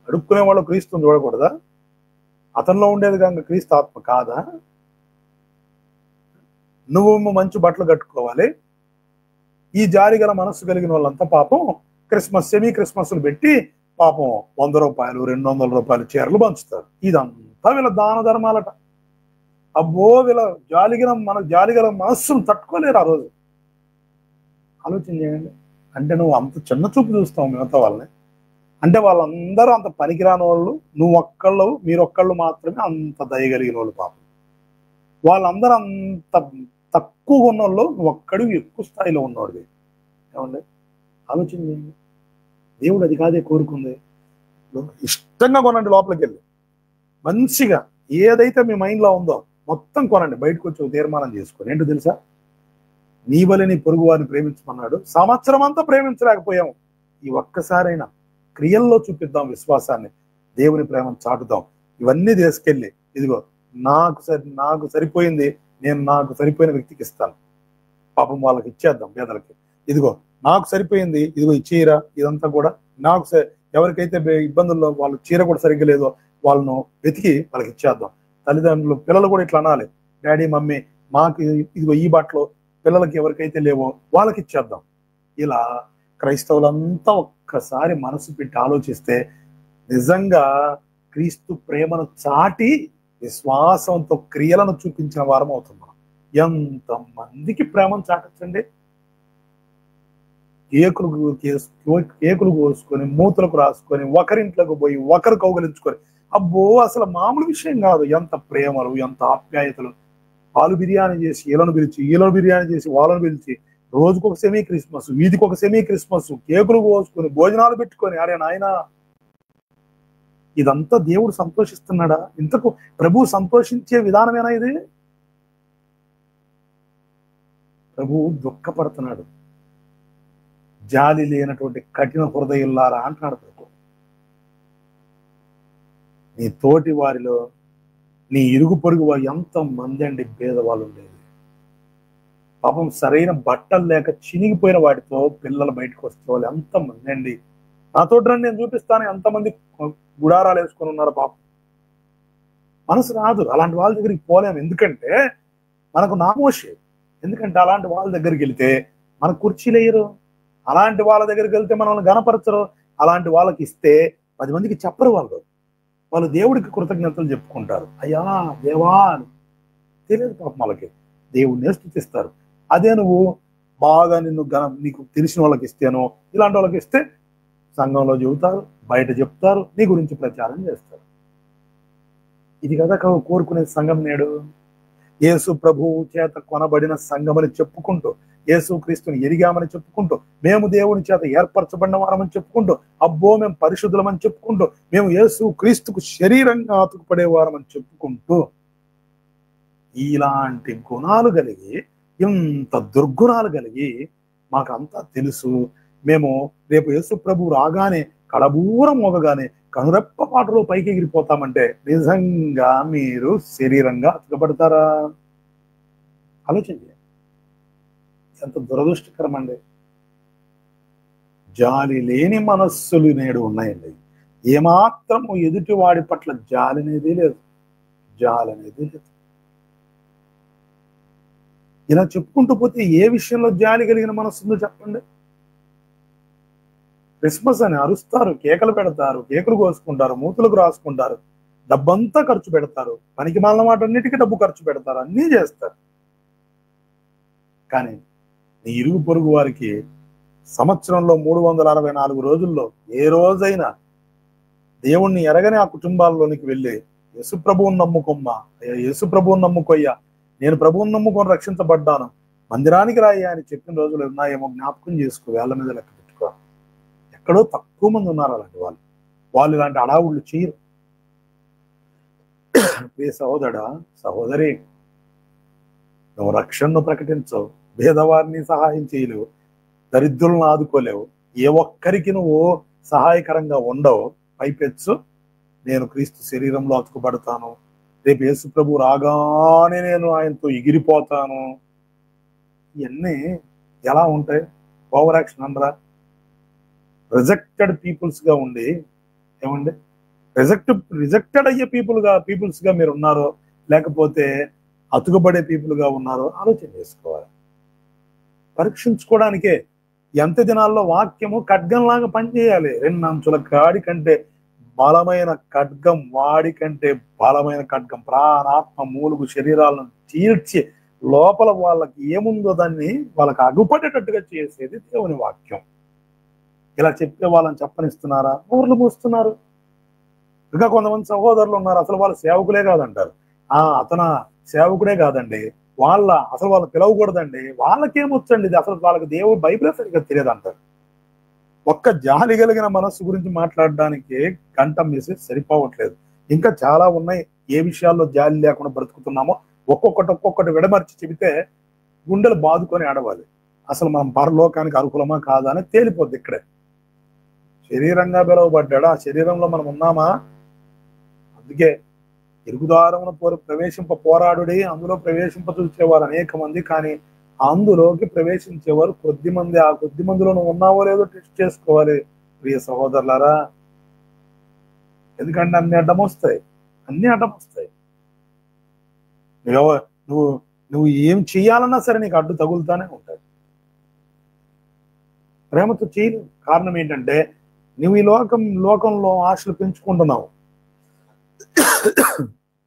అడుక్కునేవాడు క్రీస్తుని చూడకూడదా? అతనిలో ఉండేది కనుక క్రీస్తు ఆత్మ కాదా? నువ్వు మంచి బట్టలు కట్టుకోవాలి. ఈ జాలి గల మనస్సు కలిగిన వాళ్ళంతా పాపం సెమీ క్రిస్మస్లు పెట్టి పాపం 100 రూపాయలు 200 రూపాయలు చీరలు పంచుతారు. ఇదంతా వీళ్ళ దాన ధర్మాలట. అబ్బో, వీళ్ళ జాలిగల మనస్సును తట్టుకోలేరు ఆ రోజు. ఆలోచన చేయండి. అంటే నువ్వు అంత చిన్న చూపు చూస్తావు మిగతా వాళ్ళని, అంటే వాళ్ళందరూ అంత పనికిరాని వాళ్ళు, మీరొక్కళ్ళు మాత్రమే అంత దయగలిగిన వాళ్ళు. పాపం వాళ్ళందరూ అంత తక్కువ ఉన్న వాళ్ళు, నువ్వు ఒక్కడు ఎక్కువ స్థాయిలో ఉన్నవాడు. ఏమండి, ఆలోచన చేయండి. దేవుడు అది కాదే కోరుకుంది. ఇష్టంగా కొనండి, లోపలికి వెళ్ళి మంచిగా ఏదైతే మీ మైండ్లో ఉందో మొత్తం కొనండి. బయటకు వచ్చి తీర్మానం చేసుకోండి. ఏంటో తెలుసా? నీ వలె నీ పొరుగు వారిని ప్రేమించమన్నాడు. సంవత్సరం అంతా ప్రేమించలేకపోయాము, ఈ ఒక్కసారైనా క్రియల్లో చూపిద్దాం విశ్వాసాన్ని. దేవుని ప్రేమను చాటుదాం. ఇవన్నీ తీసుకెళ్ళి ఇదిగో నాకు సరిపోయింది, నేను నాకు సరిపోయిన వ్యక్తికి ఇస్తాను, పాపం వాళ్ళకి ఇచ్చేద్దాం పేదలకి. ఇదిగో నాకు సరిపోయింది, ఇదిగో ఈ చీర, ఇదంతా కూడా నాకు ఎవరికైతే ఇబ్బందుల్లో వాళ్ళు చీర కూడా సరిగ్గా లేదో వాళ్ళను వెతికి వాళ్ళకి ఇచ్చేద్దాం. తల్లిదండ్రులు పిల్లలు కూడా ఇట్లా అనాలి, డాడీ మమ్మీ మాకు ఇదిగో ఈ బట్టలు పిల్లలకి ఎవరికైతే లేవో వాళ్ళకి ఇచ్చేద్దాం. ఇలా క్రైస్తవులంతా ఒక్కసారి మనసు పెట్టి ఆలోచిస్తే నిజంగా క్రీస్తు ప్రేమను చాటి విశ్వాసంతో క్రియలను చూపించిన వారం అవుతుంది. ఎంత మందికి ప్రేమను చాటచ్చండి. కేకులు కోసుకొని మూతలకు రాసుకొని ఒకరింట్లోకి పోయి ఒకరు కౌగలించుకొని, అబ్బో అసలు మామూలు విషయం కాదు. ఎంత ప్రేమలు, ఎంత ఆప్యాయతలు. పాలు బిర్యానీ చేసి వీళ్ళను పిలిచి, వీళ్ళను బిర్యానీ చేసి వాళ్ళను పిలిచి, రోజుకు ఒక సెమీ క్రిస్మస్, వీధికి ఒక సెమీ క్రిస్మస్, కేకులు కోసుకొని భోజనాలు పెట్టుకొని, అరే నాయన ఇదంతా దేవుడు సంతోషిస్తున్నాడా? ఇంతకు ప్రభు సంతోషించే విధానమేనా ఇది? ప్రభు దుఃఖపడుతున్నాడు. జాలి లేనటువంటి కఠిన హృదయుల్లారా అంటున్నాడు ప్రభు. నీ తోటి వారిలో, నీ ఇరుగు పొరుగు వారు ఎంత మంది అండి పేదవాళ్ళు ఉండేది. పాపం సరైన బట్టలు లేక చినిగిపోయిన వాటితో పిల్లలు బయటకు వస్తే వాళ్ళు ఎంత మంది అండి. నాతో రండి, నేను చూపిస్తాను ఎంతమంది గుడారాలు వేసుకొని ఉన్నారు. పాపం మనసు రాదు, అలాంటి వాళ్ళ దగ్గరికి పోలేము. ఎందుకంటే మనకు నామోషి. ఎందుకంటే అలాంటి వాళ్ళ దగ్గరికి వెళితే మన కుర్చీలు వేయరు, అలాంటి వాళ్ళ దగ్గరికి వెళ్తే మనల్ని గణపరచరు, అలాంటి వాళ్ళకి ఇస్తే 10 మందికి చెప్పరు. వాళ్ళు దేవుడికి కృతజ్ఞతలు చెప్పుకుంటారు, అయ్యా దేవా అని. తెలియదు పాపం వాళ్ళకి, దేవుడిని స్తుతిస్తారు. అదే నువ్వు బాగా నీకు తెలిసిన వాళ్ళకి ఇస్తేనో ఇలాంటి వాళ్ళకి ఇస్తే సంఘంలో చెబుతారు, బయట చెప్తారు, నీ గురించి ప్రచారం చేస్తారు. ఇది కదా కోరుకునే సంఘం నేడు. యేసు ప్రభువు చేత కొనబడిన సంఘమని చెప్పుకుంటూ, యేసు క్రీస్తుని ఎరిగామని చెప్పుకుంటూ, మేము దేవుని చేత ఏర్పరచబడిన వారమని చెప్పుకుంటూ, అబ్బో మేము పరిశుద్ధులమని చెప్పుకుంటూ, మేము యేసు క్రీస్తుకు శరీరంగా అతుకుపడేవారమని చెప్పుకుంటూ, ఇలాంటి గుణాలు కలిగి, ఇంత దుర్గుణాలు కలిగి మాకంతా తెలుసు, మేము రేపు యేసు ప్రభు రాగానే కడబూరం మోగగానే కనురెప్ప పాటలో పైకి ఎగిరిపోతామంటే నిజంగా మీరు శరీరంగా అతకబడతారా? ఆలోచించండి. ఎంత దురదృష్టకరం అండి. జాలి లేని మనస్సులు నేడు ఉన్నాయండి. ఏమాత్రము ఎదుటి వాడి పట్ల జాలి అనేది లేదు. ఇలా చెప్పుకుంటూ పోతే ఏ విషయంలో జాలి కలిగిన మనస్సు ఉందో చెప్పండి. క్రిస్మస్ అని అరుస్తారు, కేకలు పెడతారు, కేకులు కోసుకుంటారు, మూతులకు రాసుకుంటారు, డబ్బంతా ఖర్చు పెడతారు, పనికి మాలిన వాటన్నిటికీ డబ్బు ఖర్చు పెడతారు, అన్నీ చేస్తారు. కానీ నీ ఇరుగు పొరుగు వారికి సంవత్సరంలో 364 రోజుల్లో ఏ రోజైనా దేవుణ్ణి ఎరగని ఆ కుటుంబాల్లోనికి వెళ్ళి యేసు ప్రభువుని నమ్ముకోమ్మా, యేసు ప్రభువుని నమ్ముకోయ్యా, నేను ప్రభువుని నమ్ముకొని రక్షించబడ్డాను, మందిరానికి రాయ్యా అని చెప్పిన రోజులు ఉన్నాయేమో జ్ఞాపకం చేసుకో, వేళ్ల మీద లెక్క పెట్టుకో. ఎక్కడో తక్కువ మంది ఉన్నారు అలాంటి వాళ్ళు ఇలాంటి అడావుళ్ళు చేయరు. ప్రియ సహోదరా, సహోదరి, నువ్వు రక్షణను ప్రకటించవు, భేదవారిని సహాయం చేయలేవు, దరిద్రులను ఆదుకోలేవు, ఏ ఒక్కరికి నువ్వు సహాయకరంగా ఉండవు. పైపెచ్చు నేను క్రీస్తు శరీరంలో అతుకుపడతాను, రేపు యేసు ప్రభు రాగానే నేను ఆయనతో ఎగిరిపోతాను. ఇవన్నీ ఎలా ఉంటాయి? ఓవర్ యాక్షన్ అనరా? రిజెక్టెడ్ పీపుల్స్ గా ఉండి ఏమండి రిజెక్టెడ్ అయ్యే పీపుల్స్ గా మీరు ఉన్నారో, లేకపోతే అతుకుబడే పీపుల్ గా ఉన్నారో ఆలోచన చేసుకోవాలి. పరీక్షించుకోవడానికే ఎంత దినాల్లో వాక్యము ఖడ్గంలాగా పనిచేయాలి. 2 అంచుల కాడి కంటే బలమైన ఖడ్గం, వాడి కంటే బలమైన ఖడ్గం, ప్రాణాత్మ మూలుగు శరీరాలను చీల్చి లోపల వాళ్ళకి ఏముందో దాన్ని వాళ్ళకి అగుపడేటట్టుగా చేసేది దేవుని వాక్యం. ఇలా చెప్తే వాళ్ళని చెప్పనిస్తున్నారా? ఊర్లు మూస్తున్నారు. ఇంకా కొంతమంది సహోదరులు ఉన్నారు, అసలు వాళ్ళు సేవకులే కాదంటారు. అతను సేవకుడే కాదండి, అసలు వాళ్ళు పిలవకూడదండి, వాళ్ళకేమొచ్చండి ఇది, అసలు వాళ్ళకి దేవుడు బైబిలే సరిగ్గా తెలియదు అంటారు. ఒక్క జాలి కలిగిన మనస్సు గురించి మాట్లాడడానికి గంట మెసేజ్ సరిపోవట్లేదు. ఇంకా చాలా ఉన్నాయి. ఏ విషయాల్లో జాలి లేకుండా బ్రతుకుతున్నామో ఒక్కొక్కటి విడమర్చి చెబితే గుండెలు బాదుకొని ఆడవాలి. అసలు మనం పరలోకానికి అర్హులమా కాదా అని తేలిపోద్ది ఇక్కడే. శరీరంగా పిలువబడ్డాడు, ఆ శరీరంలో మనం ఉన్నామా? అందుకే ఇరుగుదారమున పోరాడుడి, అందులో ప్రవేశింప చూసేవారు అనేక మంది, కానీ అందులోకి ప్రవేశించేవారు కొద్ది మంది. ఆ కొద్ది మందిలో నువ్వు ఉన్నావో లేదో టెస్ట్ చేసుకోవాలి ప్రియ సహోదరులారా. ఎందుకంటే అన్ని అడ్డం వస్తాయి. నువ్వు నువ్వు ఏం చెయ్యాలన్నా సరే నీకు అడ్డు తగులుతానే ఉంటాయి. ప్రేమతో చేయలేవు. కారణం ఏంటంటే నువ్వు ఈ లోకంలో ఆశలు పెంచుకుంటున్నావు.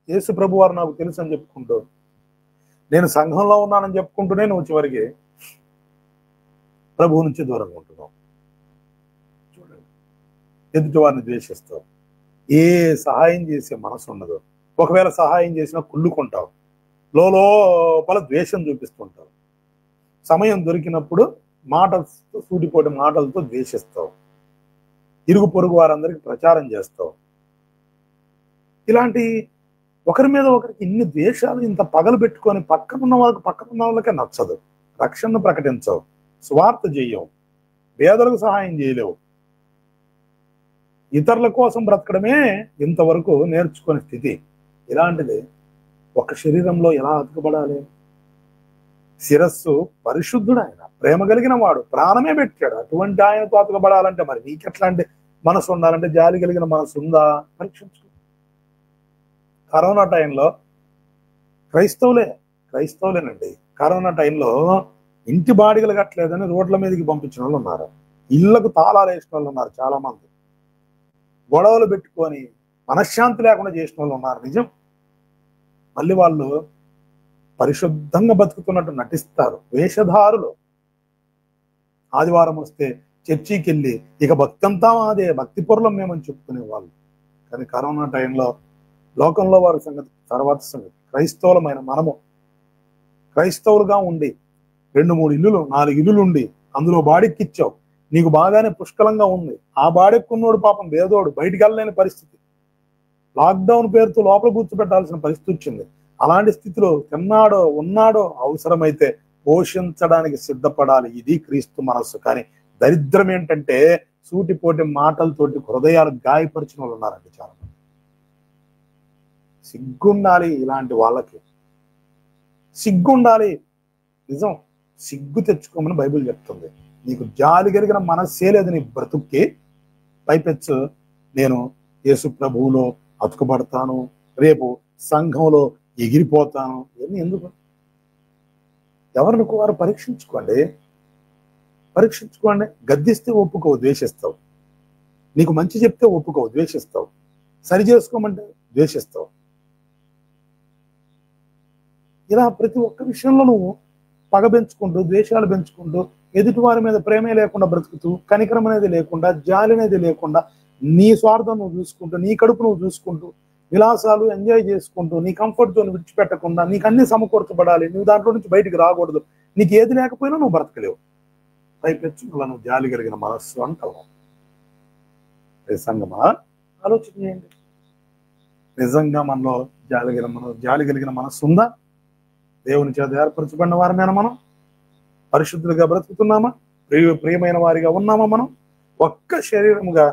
యేసు ప్రభు వారు నాకు తెలుసు అని చెప్పుకుంటూ, నేను సంఘంలో ఉన్నానని చెప్పుకుంటూనే నువ్వు చివరికి ప్రభువు నుంచి దూరంగా ఉంటున్నావు. చూడండి, ఎదుటి వారిని ద్వేషిస్తావు, ఏ సహాయం చేసే మనసు ఉండదు. ఒకవేళ సహాయం చేసినా కుళ్ళుకుంటావు, లోపల ద్వేషం చూపిస్తుంటావు. సమయం దొరికినప్పుడు మాటలతో, సూటిపోటి మాటలతో ద్వేషిస్తావు. ఇరుగు పొరుగు వారందరికీ ప్రచారం చేస్తావు. ఇలాంటి ఒకరి మీద ఒకరికి ఇన్ని ద్వేషాలు, ఇంత పగలు పెట్టుకొని పక్కనున్న వాళ్ళకే నచ్చదు. రక్షణను ప్రకటించవు, స్వార్థ చేయవు, పేదలకు సహాయం చేయలేవు. ఇతరుల కోసం బ్రతకడమే ఇంతవరకు నేర్చుకునే స్థితి. ఇలాంటిది ఒక శరీరంలో ఎలా అతుకబడాలి? శిరస్సు పరిశుద్ధుడు, ఆయన ప్రేమ కలిగిన వాడు, ప్రాణమే పెట్టాడు. అటువంటి ఆయనతో అతుకబడాలంటే మరి నీకెట్లాంటి మనసు ఉండాలంటే, జాలి కలిగిన మనసు ఉందా? పరీక్షించు. కరోనా టైంలో క్రైస్తవులేనండి, కరోనా టైంలో ఇంటి బాడిగలు కట్టలేదని రోడ్ల మీదకి పంపించిన వాళ్ళు ఉన్నారు. ఇళ్లకు తాళాలు వేసిన వాళ్ళు ఉన్నారు. చాలా మంది గొడవలు పెట్టుకొని మనశ్శాంతి లేకుండా చేసిన వాళ్ళు ఉన్నారు. నిజం. మళ్ళీ వాళ్ళు పరిశుద్ధంగా బతుకుతున్నట్టు నటిస్తారు, వేషధారులు. ఆదివారం వస్తే చర్చికి వెళ్ళి ఇక భక్తి అంతా అదే, భక్తి పొరలం మేమని చెప్పుకునే వాళ్ళు. కానీ కరోనా టైంలో లోకంలో వారి సంగతి తర్వాత సంగతి. క్రైస్తవులమైన మనము క్రైస్తవులుగా ఉండి 2-3 ఇల్లులు 4 ఇల్లులు ఉండి అందులో బాడెక్కిచ్చావు, నీకు బాగానే పుష్కలంగా ఉంది. ఆ బాడెక్కున్నోడు పాపం పేదోడు, బయటికి వెళ్ళలేని పరిస్థితి, లాక్డౌన్ పేరుతో లోపల కూర్చోబెట్టాల్సిన పరిస్థితి వచ్చింది. అలాంటి స్థితిలో తిన్నాడో ఉన్నాడో అవసరమైతే పోషించడానికి సిద్ధపడాలి. ఇది క్రీస్తు మనస్సు. కానీ దరిద్రం ఏంటంటే సూటిపోటి మాటలతోటి హృదయాలు గాయపరిచిన వాళ్ళు ఉన్నారండి చాలా మంది. సిగ్గుండాలి ఇలాంటి వాళ్ళకి, సిగ్గుండాలి. నిజం, సిగ్గు తెచ్చుకోమని బైబిల్ చెప్తుంది. నీకు జాలి కలిగిన మనస్సే లేదు నీ బ్రతుక్కి, పైపెచ్చు నేను యేసు ప్రభువులో అతుకుపడతాను, రేపు సంఘంలో ఎగిరిపోతాను. ఇవన్నీ ఎందుకు? ఎవరికి వారు పరీక్షించుకోండి. గద్దిస్తే ఒప్పుకోవు, ద్వేషిస్తావు. నీకు మంచి చెప్తే ఒప్పుకోవు, ద్వేషిస్తావు. సరి చేసుకోమంటే ద్వేషిస్తావు. ఇలా ప్రతి ఒక్క విషయంలో నువ్వు పగ పెంచుకుంటూ, ద్వేషాలు పెంచుకుంటూ, ఎదుటి వారి మీద ప్రేమే లేకుండా బ్రతుకుతూ, కనికరం అనేది లేకుండా, జాలి అనేది లేకుండా, నీ స్వార్థం నువ్వు చూసుకుంటూ, నీ కడుపు నువ్వు చూసుకుంటూ, విలాసాలు ఎంజాయ్ చేసుకుంటూ, నీ కంఫర్ట్ జోన్ విడిచిపెట్టకుండా, నీకు అన్ని సమకూర్చబడాలి, నువ్వు దాంట్లో నుంచి బయటికి రాకూడదు. నీకు ఏది లేకపోయినా నువ్వు బ్రతకలేవు. పైపెచ్చు అలా నువ్వు జాలి కలిగిన మనస్సు అంటావు. సంగమా, ఆలోచన చేయండి. నిజంగా మనలో జాలి కలిగిన మనస్సు ఉందా? దేవుని చేత ఏర్పరచబడిన వారమేనా మనం? పరిశుద్ధులుగా బ్రతుకుతున్నామా? ప్రియమైన వారిగా ఉన్నామా? మనం ఒక్క శరీరముగా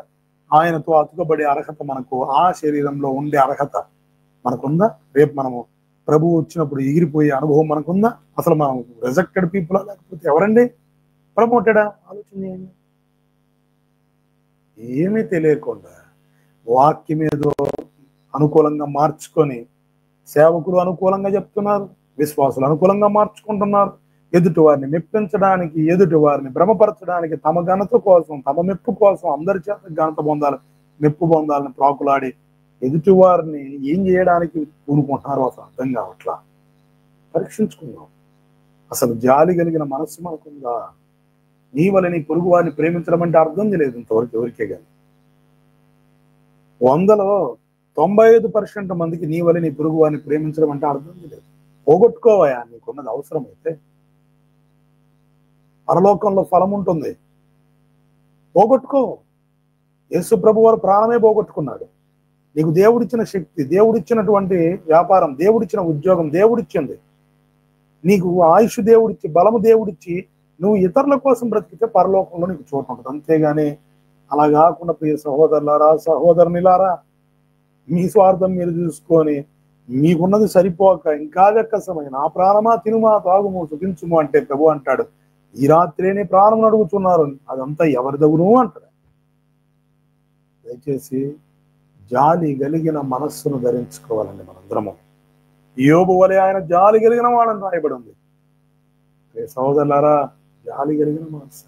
ఆయనతో అతుకబడే అర్హత మనకు, ఆ శరీరంలో ఉండే అర్హత మనకుందా? రేపు మనము ప్రభువు వచ్చినప్పుడు ఎగిరిపోయే అనుభవం మనకుందా? అసలు మనం రిజెక్టెడ్ పీపులా, లేకపోతే ఎవరండి ప్రమోటెడా? ఆలోచన చేయండి. ఏమీ తెలియకుండా వాక్యం ఏదో అనుకూలంగా మార్చుకొని, సేవకులు అనుకూలంగా చెప్తున్నారు, విశ్వాసులు అనుకూలంగా మార్చుకుంటున్నారు. ఎదుటి వారిని మెప్పించడానికి, ఎదుటి వారిని భ్రమపరచడానికి, తమ ఘనత కోసం, తమ మెప్పు కోసం, అందరి చేత ఘనత పొందాలి, మెప్పు పొందాలని ప్రాకులాడి ఎదుటి వారిని ఏం చేయడానికి పూనుకుంటున్నారో అసలు అర్థం కావట్లా. పరీక్షించుకుందాం. అసలు జాలి కలిగిన మనస్సు మనకుందా? నీ వల్ల నీ పొరుగు వారిని ప్రేమించడం అంటే అర్థం తెలియదు ఇంతవరకు ఎవరికే. కానీ 100లో 95% మందికి నీ వల్ల నీ పొరుగు వారిని ప్రేమించడం అంటే అర్థం తెలియదు. పోగొట్టుకోవయా నీకున్నది. అవసరమైతే పరలోకంలో ఫలం ఉంటుంది, పోగొట్టుకో. యేసు ప్రభు వారు ప్రాణమే పోగొట్టుకున్నాడు. నీకు దేవుడిచ్చిన శక్తి, దేవుడిచ్చినటువంటి వ్యాపారం, దేవుడిచ్చిన ఉద్యోగం దేవుడిచ్చింది. నీకు ఆయుష్ దేవుడిచ్చి, బలము దేవుడిచ్చి, నువ్వు ఇతరుల కోసం బ్రతికితే పరలోకంలో నీకు చోటు ఉంటుంది. అంతేగాని అలా కాకుండా ప్రియ సహోదరులారా, సహోదరునిలారా, మీ స్వార్థం మీరు చూసుకొని మీకున్నది సరిపోక ఇంకా వెక్కసమై నా ప్రాణమా తినుమా తాగుము సుఖించుము అంటే ప్రభు అంటాడు, ఈ రాత్రిని ప్రాణం అడుగుతున్నారు, అదంతా ఎవరి దగ్గరు అంటాడు. దయచేసి జాలి కలిగిన మనస్సును ధరించుకోవాలండి మనందరము. యోబు వలె ఆయన జాలి కలిగిన వాడని రాయబడి ఉంది. సహోదరులారా, జాలి కలిగిన మనస్సు.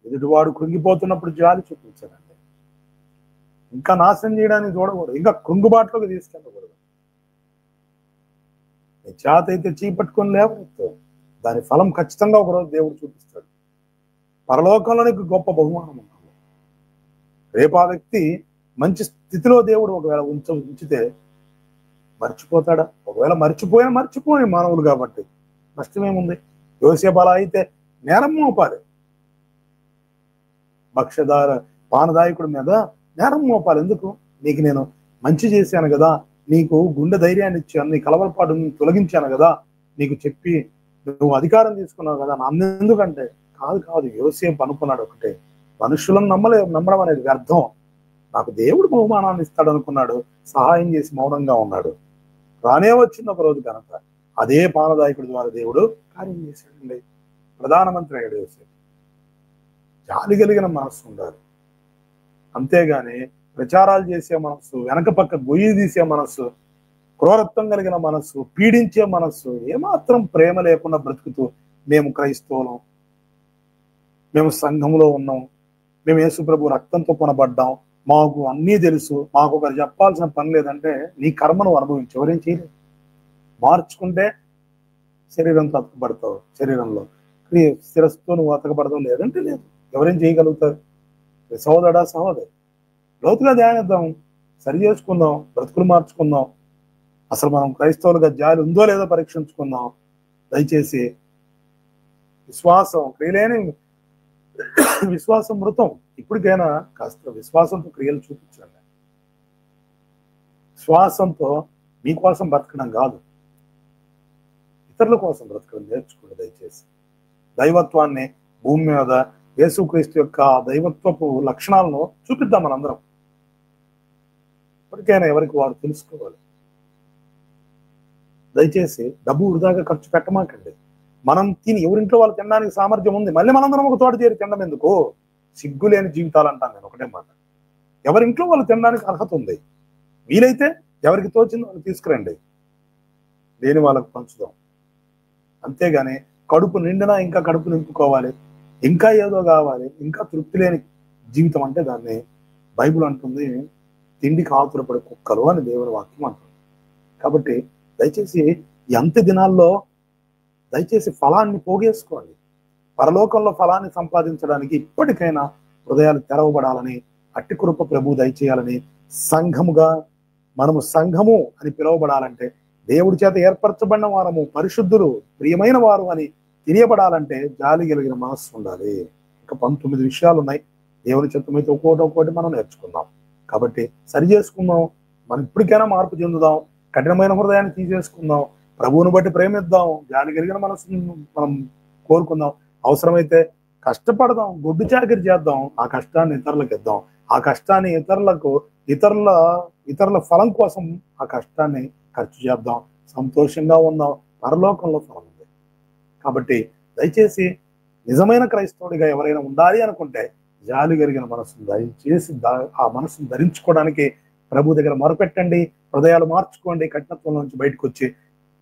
ఎదుటివాడు కృంగిపోతున్నప్పుడు జాలి చూపించాలండి. ఇంకా నాశనం చేయడానికి చూడకూడదు, ఇంకా కృంగుబాట్లోకి తీసుకెళ్ళకూడదు. నీ చేత అయితే చీపట్టుకొని లేవనెత్తు, దాని ఫలం ఖచ్చితంగా ఒకరోజు దేవుడు చూపిస్తాడు. పరలోకంలో నీకు గొప్ప బహుమానం ఉంటుంది. రేపు ఆ వ్యక్తి మంచి స్థితిలో దేవుడు ఒకవేళ ఉంచితే మర్చిపోతాడా? ఒకవేళ మర్చిపోని మానవులు కాబట్టి నష్టమేముంది? యోసేపు అలా అయితే నేరం మోపాలి, పానదాయకుడి మీద నేరం మోపాలి. ఎందుకు? నీకు నేను మంచి చేశాను కదా, నీకు గుండె ధైర్యాన్ని ఇచ్చాను, నీ కలవరపాటుని తొలగించాను కదా, నీకు చెప్పి నువ్వు అధికారం తీసుకున్నావు కదా, నన్నెందుకంటే కాదు. యోసేపు అనుకున్నాడు ఒకటే, మనుషులను నమ్మడం అనేది వ్యర్థం, నాకు దేవుడు బహుమానాన్ని ఇస్తాడు అనుకున్నాడు. సహాయం చేసి మౌనంగా ఉన్నాడు. రానే వచ్చింది ఒక రోజు కనుక అదే పానదాయకుడి ద్వారా దేవుడు కార్యం చేశాడండి. ప్రధానమంత్రి అయ్యాడు యోసేపు. జాలి కలిగిన మనస్సు ఉండాలి. అంతేగాని ప్రచారాలు చేసే మనస్సు, వెనక పక్క గొయ్యి తీసే మనస్సు, క్రూరత్వం కలిగిన మనస్సు, పీడించే మనస్సు, ఏమాత్రం ప్రేమ లేకుండా బ్రతుకుతూ మేము క్రైస్తవులం, మేము సంఘంలో ఉన్నాం, మేము యేసు ప్రభు రక్తంతో కొనబడ్డాం, మాకు అన్నీ తెలుసు, మాకు ఒకరు చెప్పాల్సిన పని లేదంటే నీ కర్మను అనుభవించి ఎవరేం చేయలేదు. మార్చుకుంటే శరీరంతో అతకబడతావు, శరీరంలో శిరస్సుతో నువ్వు అతకబడతావు, లేదంటే లేదు. ఎవరేం చేయగలుగుతారు? సహోదరి లోతుగా ధ్యానిద్దాం, సరి చేసుకుందాం, బ్రతుకులు మార్చుకుందాం. అసలు మనం క్రైస్తవులుగా జాలి ఉందో లేదో పరీక్షించుకుందాం. దయచేసి విశ్వాసం క్రియలేని విశ్వాసం మృతం. ఇప్పటికైనా కాస్త విశ్వాసంతో క్రియలు చూపించండి. విశ్వాసంతో మీకోసం బ్రతకడం కాదు, ఇతరుల కోసం బ్రతకడం నేర్చుకోండి. దయచేసి దైవత్వాన్ని భూమి మీద యేసుక్రీస్తు యొక్క దైవత్వపు లక్షణాలను చూపిద్దాం మనందరం. ఇప్పటికైనా ఎవరికి వారు తెలుసుకోవాలి. దయచేసి డబ్బు వృధాగా ఖర్చు పెట్టమాకండి. మనం తిని ఎవరింట్లో వాళ్ళు తినడానికి సామర్థ్యం ఉంది, మళ్ళీ మనందరం ఒక తోట చేరి తినడం ఎందుకు? సిగ్గులేని జీవితాలు అంటాను నేను. ఒకటే మాట, ఎవరింట్లో వాళ్ళు తినడానికి అర్హత ఉంది, వీలైతే ఎవరికి తోచిందో వాళ్ళు తీసుకురండి, లేని వాళ్ళకు పంచుదాం. అంతేగాని కడుపు నిండినా ఇంకా కడుపు నింపుకోవాలి, ఇంకా ఏదో కావాలి, ఇంకా తృప్తి లేని జీవితం అంటే దాన్ని బైబిల్ అంటుంది తిండికి ఆతురపడే కుక్కలు అని దేవుని వాక్యం అంటుంది. కాబట్టి దయచేసి ఈ అంత్య దినాల్లో దయచేసి ఫలాన్ని పోగేసుకోండి. పరలోకంలో ఫలాన్ని సంపాదించడానికి ఇప్పటికైనా హృదయాలు తెరవబడాలని, అట్టి కృప ప్రభు దయచేయాలని, సంఘముగా మనము సంఘము అని పిలువబడాలంటే, దేవుడి చేత ఏర్పరచబడిన వారము, పరిశుద్ధులు, ప్రియమైన వారు అని తెలియబడాలంటే జాలి కలిగిన మనస్సు ఉండాలి. ఇంకా 19 విషయాలు ఉన్నాయి. దేవుని చిత్తమైతే ఒక్కోటి మనం నేర్చుకుందాం. కాబట్టి సరి చేసుకుందాం, మనం ఇప్పటికైనా మార్పు చెందుదాం, కఠినమైన హృదయాన్ని తీసేసుకుందాం, ప్రభువుని బట్టి ప్రేమిద్దాం, జాలి కలిగిన మనసును మనం కోరుకుందాం. అవసరమైతే కష్టపడదాం, గొడ్డు చాకిరి చేద్దాం, ఆ కష్టాన్ని ఇతరులకు ఇద్దాం, ఆ కష్టాన్ని ఇతరుల ఫలం కోసం ఆ కష్టాన్ని ఖర్చు చేద్దాం, సంతోషంగా ఉందాం. పరలోకంలో ఫలం ఉంది. కాబట్టి దయచేసి నిజమైన క్రైస్తవుడిగా ఎవరైనా ఉండాలి అనుకుంటే జాలి కలిగిన మనసును దయచేసి ఆ మనసును ధరించుకోవడానికి ప్రభు దగ్గర మొరపెట్టండి, హృదయాలు మార్చుకోండి, కఠినత్వం నుంచి బయటకు వచ్చి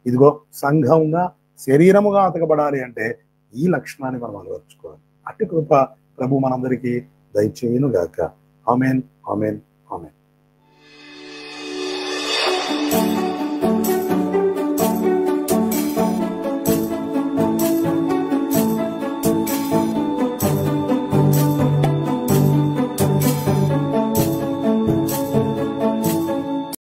ఇదిగో సంఘంగా శరీరముగా అతకబడాలి అంటే ఈ లక్షణాన్ని మనం అలవర్చుకోవాలి. అట్టి కృప ప్రభు మనందరికీ దయచేయును గాక. Amen, amen, amen.